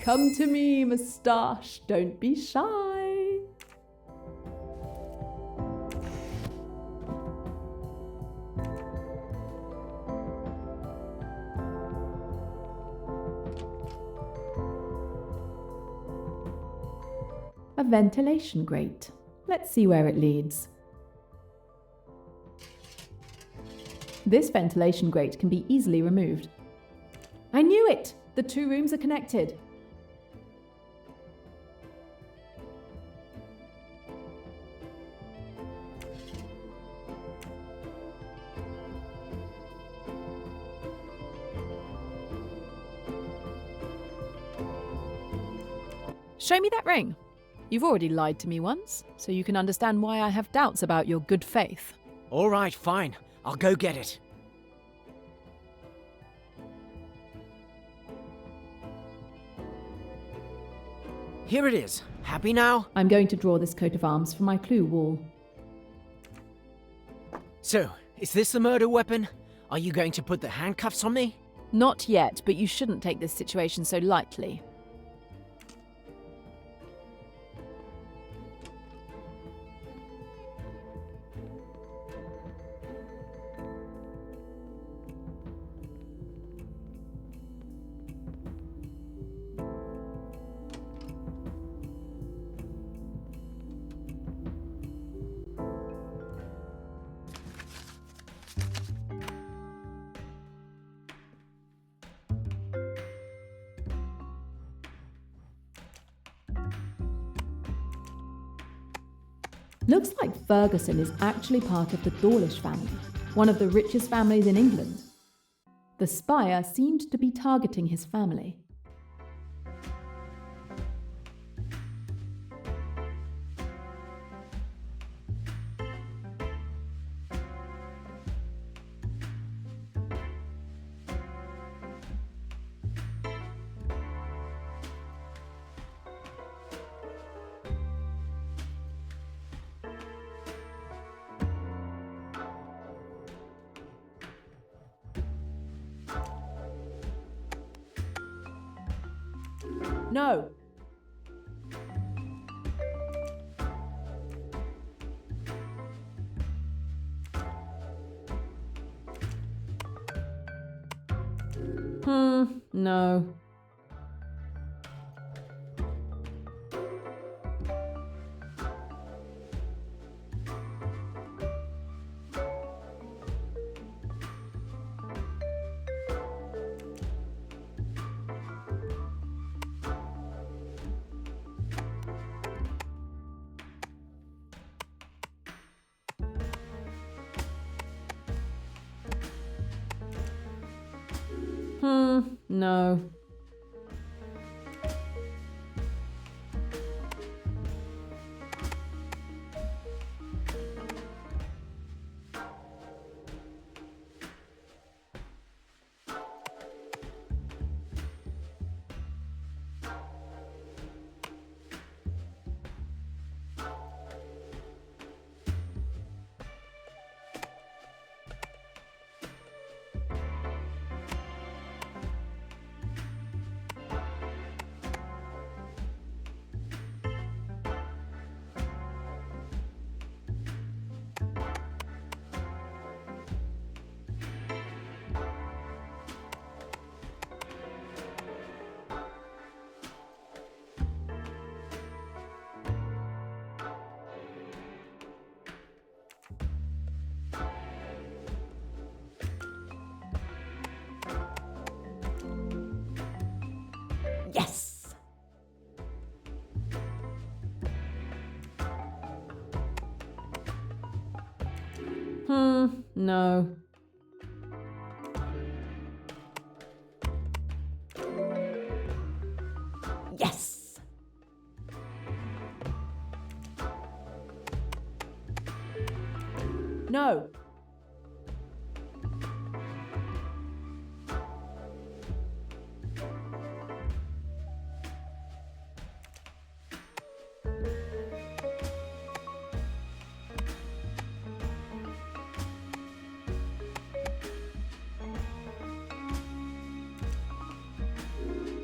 [SPEAKER 5] Come to me, moustache. Don't be shy. A ventilation grate. Let's see where it leads. This ventilation grate can be easily removed. I knew it! The two rooms are connected. Show me that ring. You've already lied to me once, so you can understand why I have doubts about your good faith.
[SPEAKER 11] All right, fine. I'll go get it. Here it is. Happy now?
[SPEAKER 5] I'm going to draw this coat of arms for my clue wall.
[SPEAKER 11] So, is this the murder weapon? Are you going to put the handcuffs on me?
[SPEAKER 5] Not yet, but you shouldn't take this situation so lightly. Looks like Ferguson is actually part of the Dawlish family, one of the richest families in England. The spire seemed to be targeting his family. No. No. No. Yes! No. Yes! No.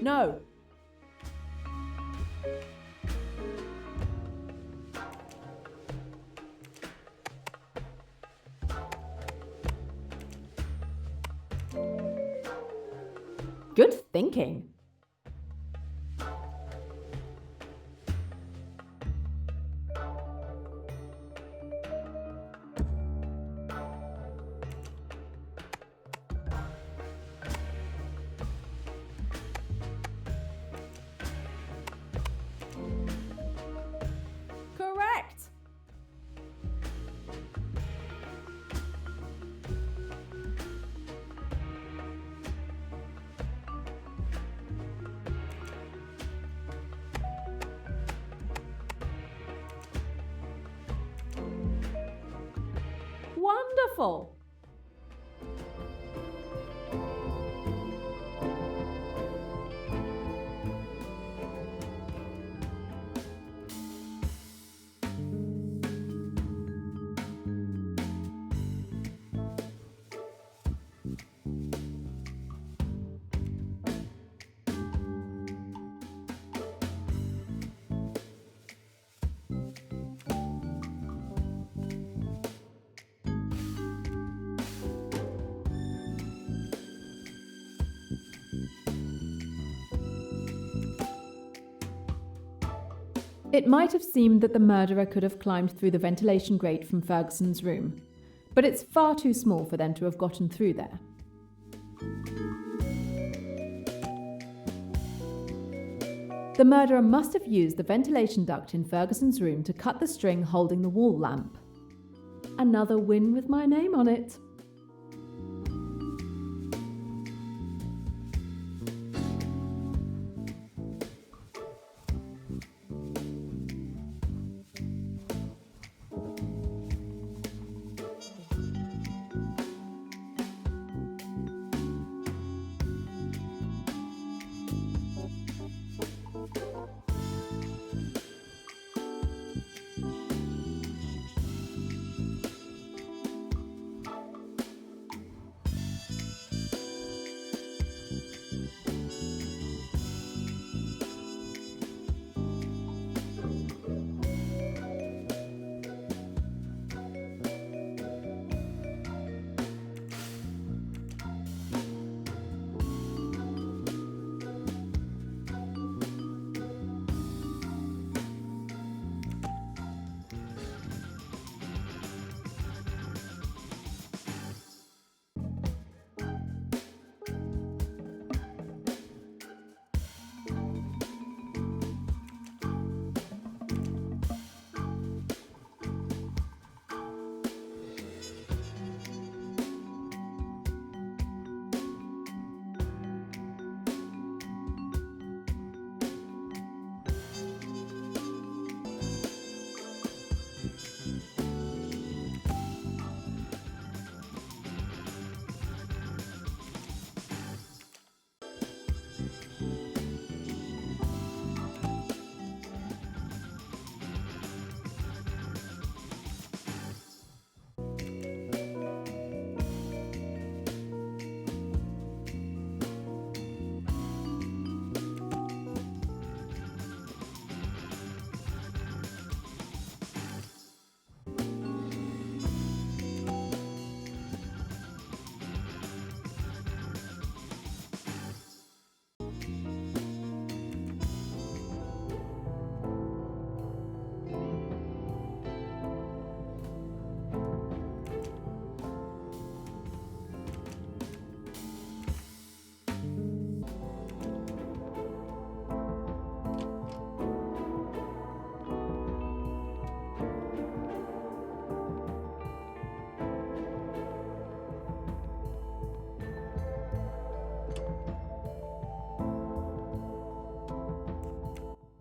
[SPEAKER 5] No. Good thinking. Correct. Wonderful. It might have seemed that the murderer could have climbed through the ventilation grate from Ferguson's room, but it's far too small for them to have gotten through there. The murderer must have used the ventilation duct in Ferguson's room to cut the string holding the wall lamp. Another win with my name on it.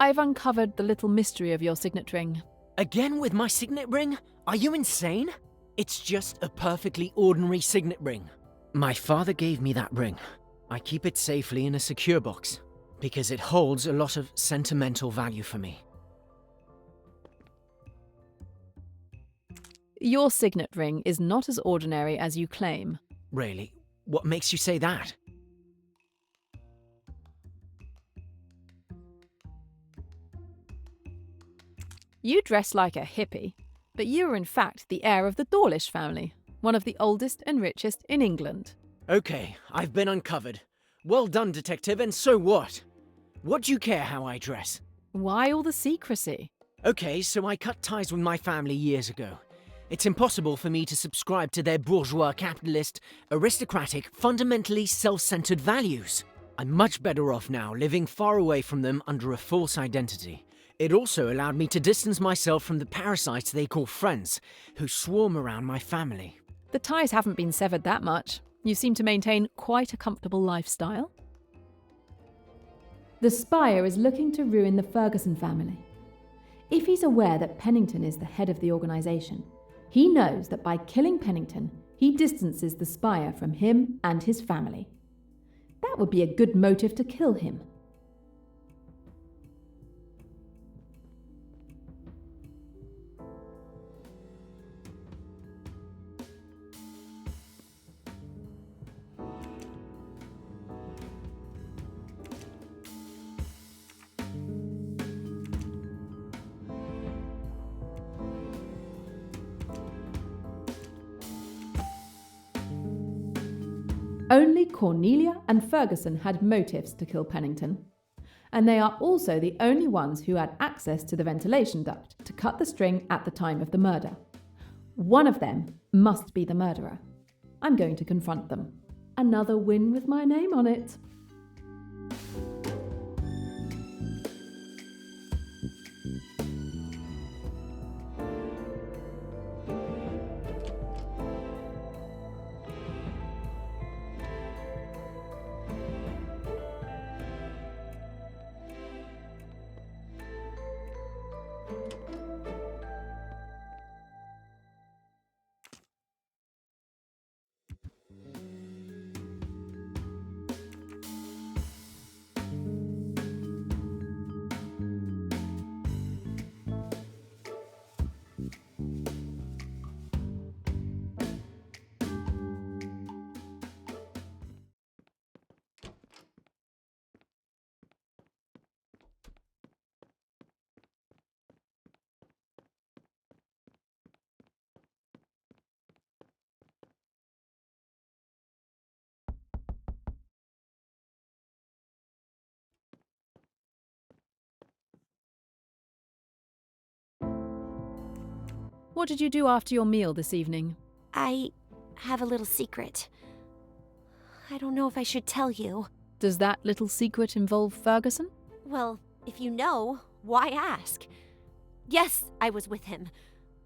[SPEAKER 5] I've uncovered the little mystery of your signet ring.
[SPEAKER 11] Again with my signet ring? Are you insane? It's just a perfectly ordinary signet ring. My father gave me that ring. I keep it safely in a secure box, because it holds a lot of sentimental value for me.
[SPEAKER 5] Your signet ring is not as ordinary as you claim.
[SPEAKER 11] Really? What makes you say that?
[SPEAKER 5] You dress like a hippie, but you are in fact the heir of the Dawlish family, one of the oldest and richest in England.
[SPEAKER 11] Okay, I've been uncovered. Well done, Detective, and so what? What do you care how I dress?
[SPEAKER 5] Why all the secrecy?
[SPEAKER 11] Okay, so I cut ties with my family years ago. It's impossible for me to subscribe to their bourgeois, capitalist, aristocratic, fundamentally self-centered values. I'm much better off now living far away from them under a false identity. It also allowed me to distance myself from the parasites they call friends, who swarm around my family.
[SPEAKER 5] The ties haven't been severed that much. You seem to maintain quite a comfortable lifestyle. The spire is looking to ruin the Ferguson family. If he's aware that Pennington is the head of the organisation, he knows that by killing Pennington, he distances the spire from him and his family. That would be a good motive to kill him. Only Cornelia and Ferguson had motives to kill Pennington, and they are also the only ones who had access to the ventilation duct to cut the string at the time of the murder. One of them must be the murderer. I'm going to confront them. Another win with my name on it. What did you do after your meal this evening?
[SPEAKER 12] I have a little secret. I don't know if I should tell you.
[SPEAKER 5] Does that little secret involve Ferguson?
[SPEAKER 12] Well, if you know, why ask? Yes, I was with him.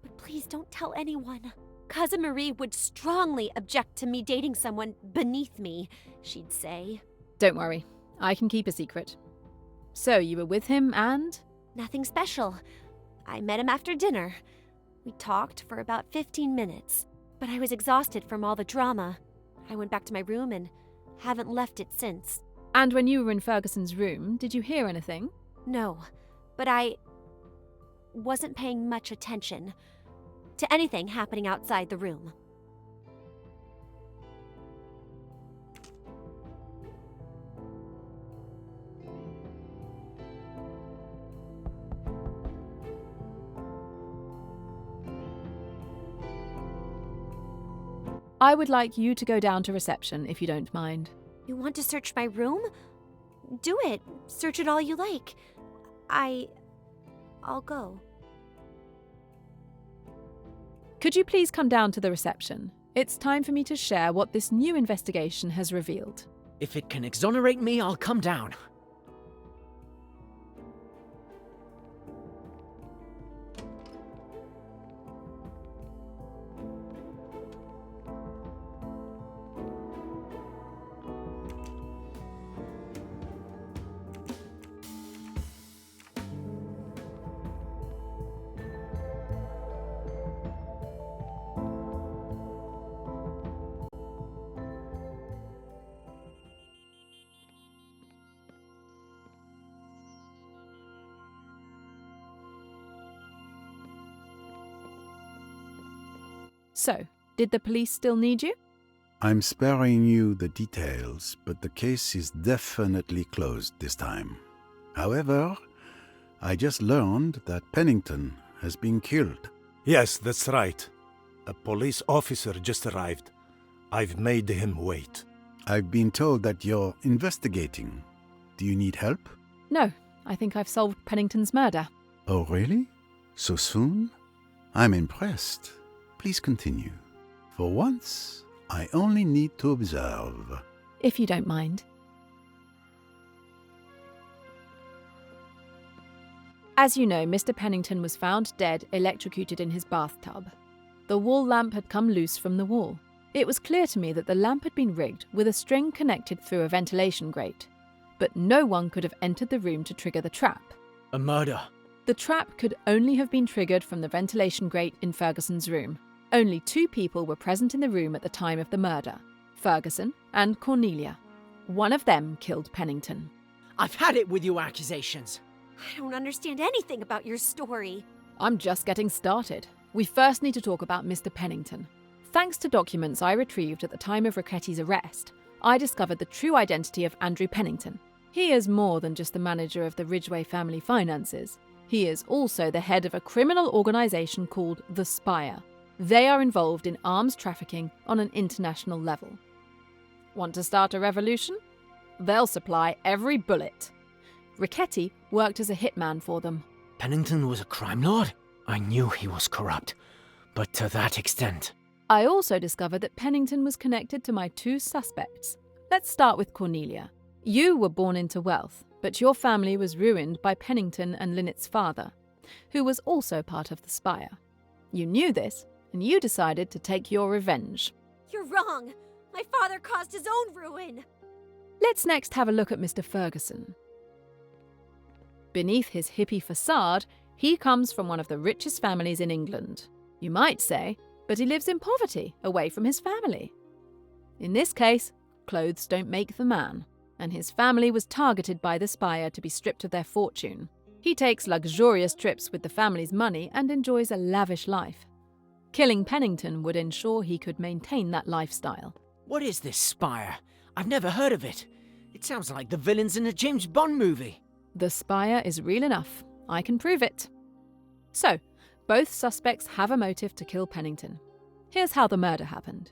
[SPEAKER 12] But please don't tell anyone. Cousin Marie would strongly object to me dating someone beneath me, she'd say.
[SPEAKER 5] Don't worry, I can keep a secret. So you were with him and?
[SPEAKER 12] Nothing special. I met him after dinner. We talked for about 15 minutes, but I was exhausted from all the drama. I went back to my room and haven't left it since.
[SPEAKER 5] And when you were in Ferguson's room, did you hear anything?
[SPEAKER 12] No, but I wasn't paying much attention to anything happening outside the room.
[SPEAKER 5] I would like you to go down to reception, if you don't mind.
[SPEAKER 12] You want to search my room? Do it. Search it all you like. I'll go.
[SPEAKER 5] Could you please come down to the reception? It's time for me to share what this new investigation has revealed.
[SPEAKER 11] If it can exonerate me, I'll come down.
[SPEAKER 5] So, did the police still need you?
[SPEAKER 4] I'm sparing you the details, but the case is definitely closed this time. However, I just learned that Pennington has been killed.
[SPEAKER 6] Yes, that's right. A police officer just arrived. I've made him wait.
[SPEAKER 4] I've been told that you're investigating. Do you need help?
[SPEAKER 5] No, I think I've solved Pennington's murder.
[SPEAKER 4] Oh, really? So soon? I'm impressed. Please continue. For once, I only need to observe.
[SPEAKER 5] If you don't mind. As you know, Mr. Pennington was found dead, electrocuted in his bathtub. The wall lamp had come loose from the wall. It was clear to me that the lamp had been rigged with a string connected through a ventilation grate. But no one could have entered the room to trigger the trap.
[SPEAKER 11] A murder.
[SPEAKER 5] The trap could only have been triggered from the ventilation grate in Ferguson's room. Only 2 people were present in the room at the time of the murder, Ferguson and Cornelia. One of them killed Pennington.
[SPEAKER 11] I've had it with your accusations.
[SPEAKER 12] I don't understand anything about your story.
[SPEAKER 5] I'm just getting started. We first need to talk about Mr. Pennington. Thanks to documents I retrieved at the time of Ricchetti's arrest, I discovered the true identity of Andrew Pennington. He is more than just the manager of the Ridgway family finances. He is also the head of a criminal organisation called The Spire. They are involved in arms trafficking on an international level. Want to start a revolution? They'll supply every bullet. Ricchetti worked as a hitman for them.
[SPEAKER 11] Pennington was a crime lord? I knew he was corrupt, but to that extent.
[SPEAKER 5] I also discovered that Pennington was connected to my 2 suspects. Let's start with Cornelia. You were born into wealth, but your family was ruined by Pennington and Lynette's father, who was also part of the Spire. You knew this, and you decided to take your revenge.
[SPEAKER 12] You're wrong. My father caused his own ruin.
[SPEAKER 5] Let's next have a look at Mr. Ferguson. Beneath his hippie facade, he comes from one of the richest families in England. You might say, but he lives in poverty, away from his family. In this case, clothes don't make the man, and his family was targeted by the Spire to be stripped of their fortune. He takes luxurious trips with the family's money and enjoys a lavish life. Killing Pennington would ensure he could maintain that lifestyle.
[SPEAKER 11] What is this Spire? I've never heard of it. It sounds like the villains in a James Bond movie.
[SPEAKER 5] The Spire is real enough. I can prove it. So, both suspects have a motive to kill Pennington. Here's how the murder happened.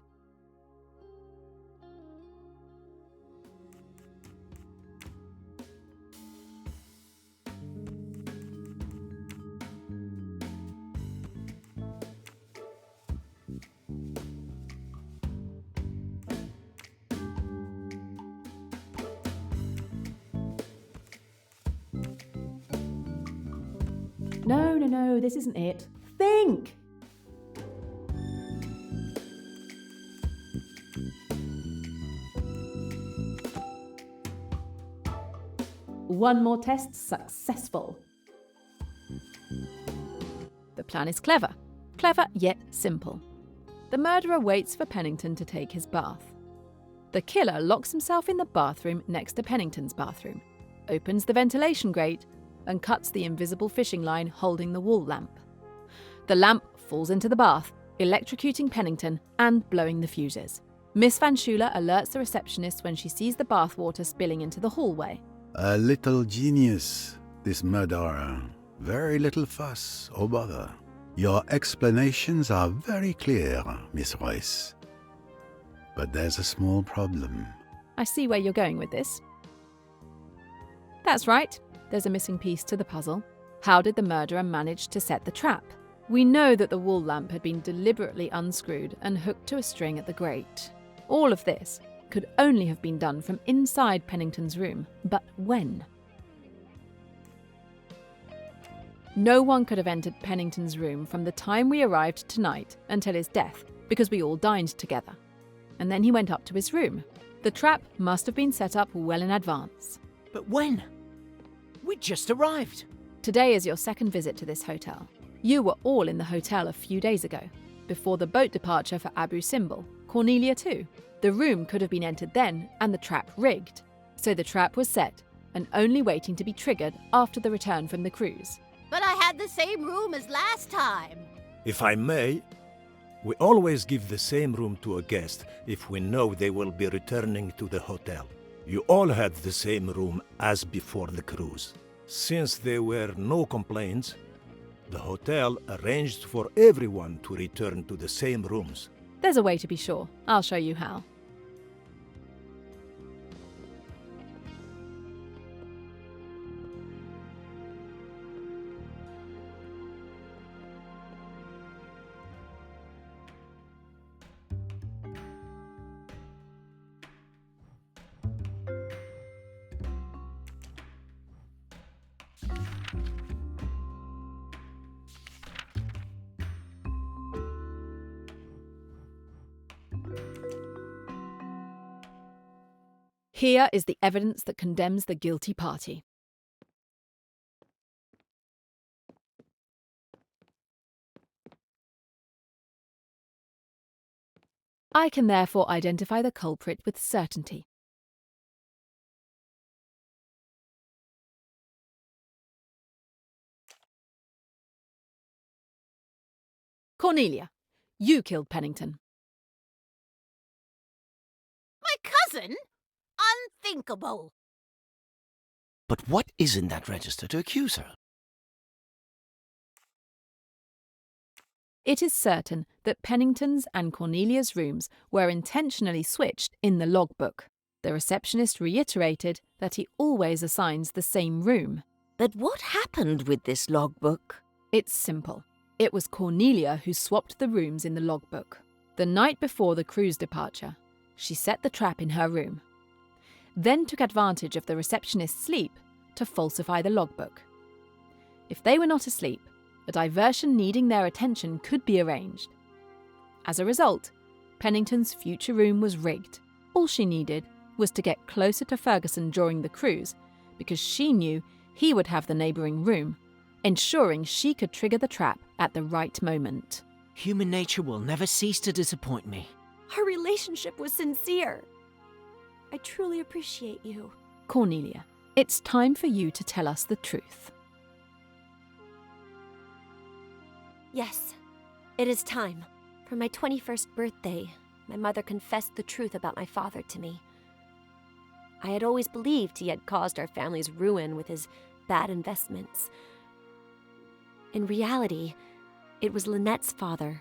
[SPEAKER 5] No, this isn't it. Think! One more test successful. The plan is clever. Clever yet simple. The murderer waits for Pennington to take his bath. The killer locks himself in the bathroom next to Pennington's bathroom, opens the ventilation grate, and cuts the invisible fishing line holding the wall lamp. The lamp falls into the bath, electrocuting Pennington and blowing the fuses. Miss Van Schuyler alerts the receptionist when she sees the bathwater spilling into the hallway.
[SPEAKER 4] A little genius, this murderer. Very little fuss or bother. Your explanations are very clear, Miss Royce. But there's a small problem.
[SPEAKER 5] I see where you're going with this. That's right. There's a missing piece to the puzzle. How did the murderer manage to set the trap? We know that the wall lamp had been deliberately unscrewed and hooked to a string at the grate. All of this could only have been done from inside Pennington's room. But when? No one could have entered Pennington's room from the time we arrived tonight until his death, because we all dined together. And then he went up to his room. The trap must have been set up well in advance.
[SPEAKER 11] But when? We just arrived.
[SPEAKER 5] Today is your second visit to this hotel. You were all in the hotel a few days ago, before the boat departure for Abu Simbel. Cornelia too. The room could have been entered then and the trap rigged. So the trap was set and only waiting to be triggered after the return from the cruise.
[SPEAKER 2] But I had the same room as last time.
[SPEAKER 6] If I may, we always give the same room to a guest if we know they will be returning to the hotel. You all had the same room as before the cruise. Since there were no complaints, the hotel arranged for everyone to return to the same rooms.
[SPEAKER 5] There's a way to be sure. I'll show you how. Here is the evidence that condemns the guilty party. I can therefore identify the culprit with certainty. Cornelia, you killed Pennington.
[SPEAKER 2] My cousin? Unthinkable.
[SPEAKER 10] But what is in that register to accuse her?
[SPEAKER 5] It is certain that Pennington's and Cornelia's rooms were intentionally switched in the logbook. The receptionist reiterated that he always assigns the same room.
[SPEAKER 3] But what happened with this logbook?
[SPEAKER 5] It's simple. It was Cornelia who swapped the rooms in the logbook. The night before the cruise departure, she set the trap in her room, then took advantage of the receptionist's sleep to falsify the logbook. If they were not asleep, a diversion needing their attention could be arranged. As a result, Pennington's future room was rigged. All she needed was to get closer to Ferguson during the cruise, because she knew he would have the neighbouring room, ensuring she could trigger the trap at the right moment.
[SPEAKER 11] Human nature will never cease to disappoint me.
[SPEAKER 12] Our relationship was sincere. I truly appreciate you.
[SPEAKER 5] Cornelia, it's time for you to tell us the truth.
[SPEAKER 12] Yes, it is time. For my 21st birthday, my mother confessed the truth about my father to me. I had always believed he had caused our family's ruin with his bad investments. In reality, it was Lynette's father,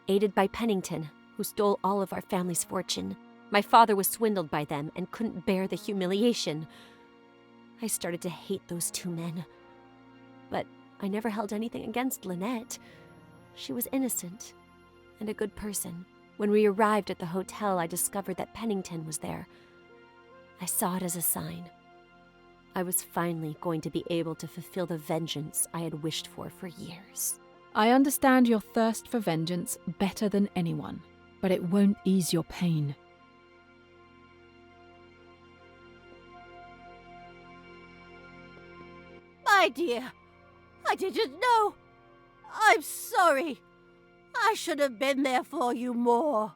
[SPEAKER 12] aided by Pennington, who stole all of our family's fortune. My father was swindled by them and couldn't bear the humiliation. I started to hate those two men. But I never held anything against Lynette. She was innocent and a good person. When we arrived at the hotel, I discovered that Pennington was there. I saw it as a sign. I was finally going to be able to fulfill the vengeance I had wished for years.
[SPEAKER 5] I understand your thirst for vengeance better than anyone, but it won't ease your pain.
[SPEAKER 2] My dear, I didn't know. I'm sorry. I should have been there for you more.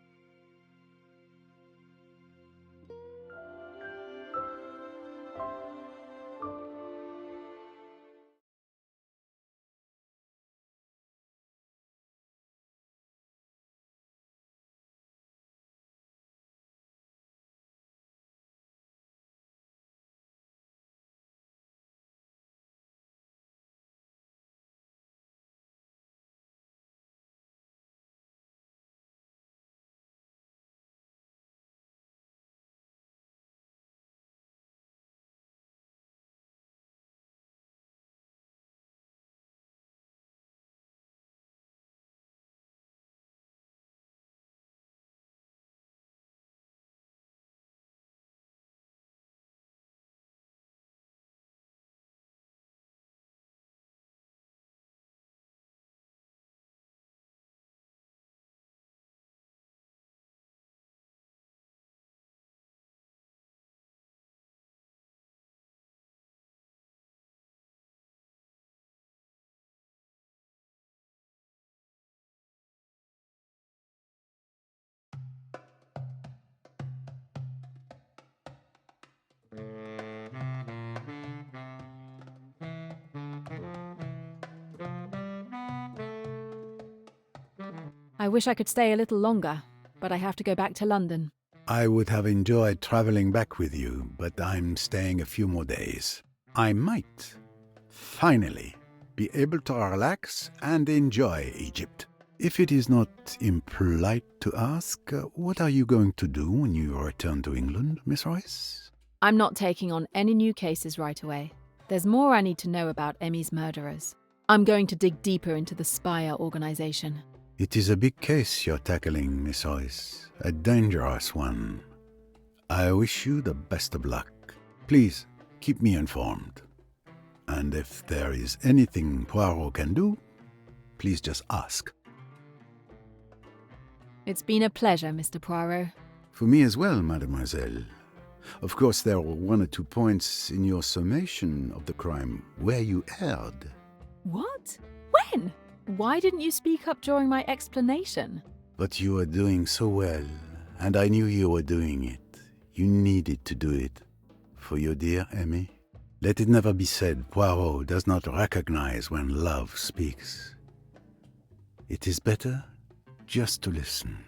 [SPEAKER 5] I wish I could stay a little longer, but I have to go back to London.
[SPEAKER 4] I would have enjoyed traveling back with you, but I'm staying a few more days. I might, finally, be able to relax and enjoy Egypt. If it is not impolite to ask, what are you going to do when you return to England, Miss Royce?
[SPEAKER 5] I'm not taking on any new cases right away. There's more I need to know about Emmy's murderers. I'm going to dig deeper into the Spire organization.
[SPEAKER 4] It is a big case you're tackling, Miss Royce. A dangerous one. I wish you the best of luck. Please, keep me informed. And if there is anything Poirot can do, please just ask.
[SPEAKER 5] It's been a pleasure, Mr. Poirot.
[SPEAKER 4] For me as well, mademoiselle. Of course, there were one or two points in your summation of the crime where you erred.
[SPEAKER 5] What? When? Why didn't you speak up during my explanation?
[SPEAKER 4] But you were doing so well, and I knew you were doing it. You needed to do it. For your dear Emmy. Let it never be said Poirot does not recognize when love speaks. It is better just to listen.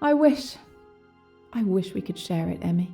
[SPEAKER 5] I wish we could share it, Emmy.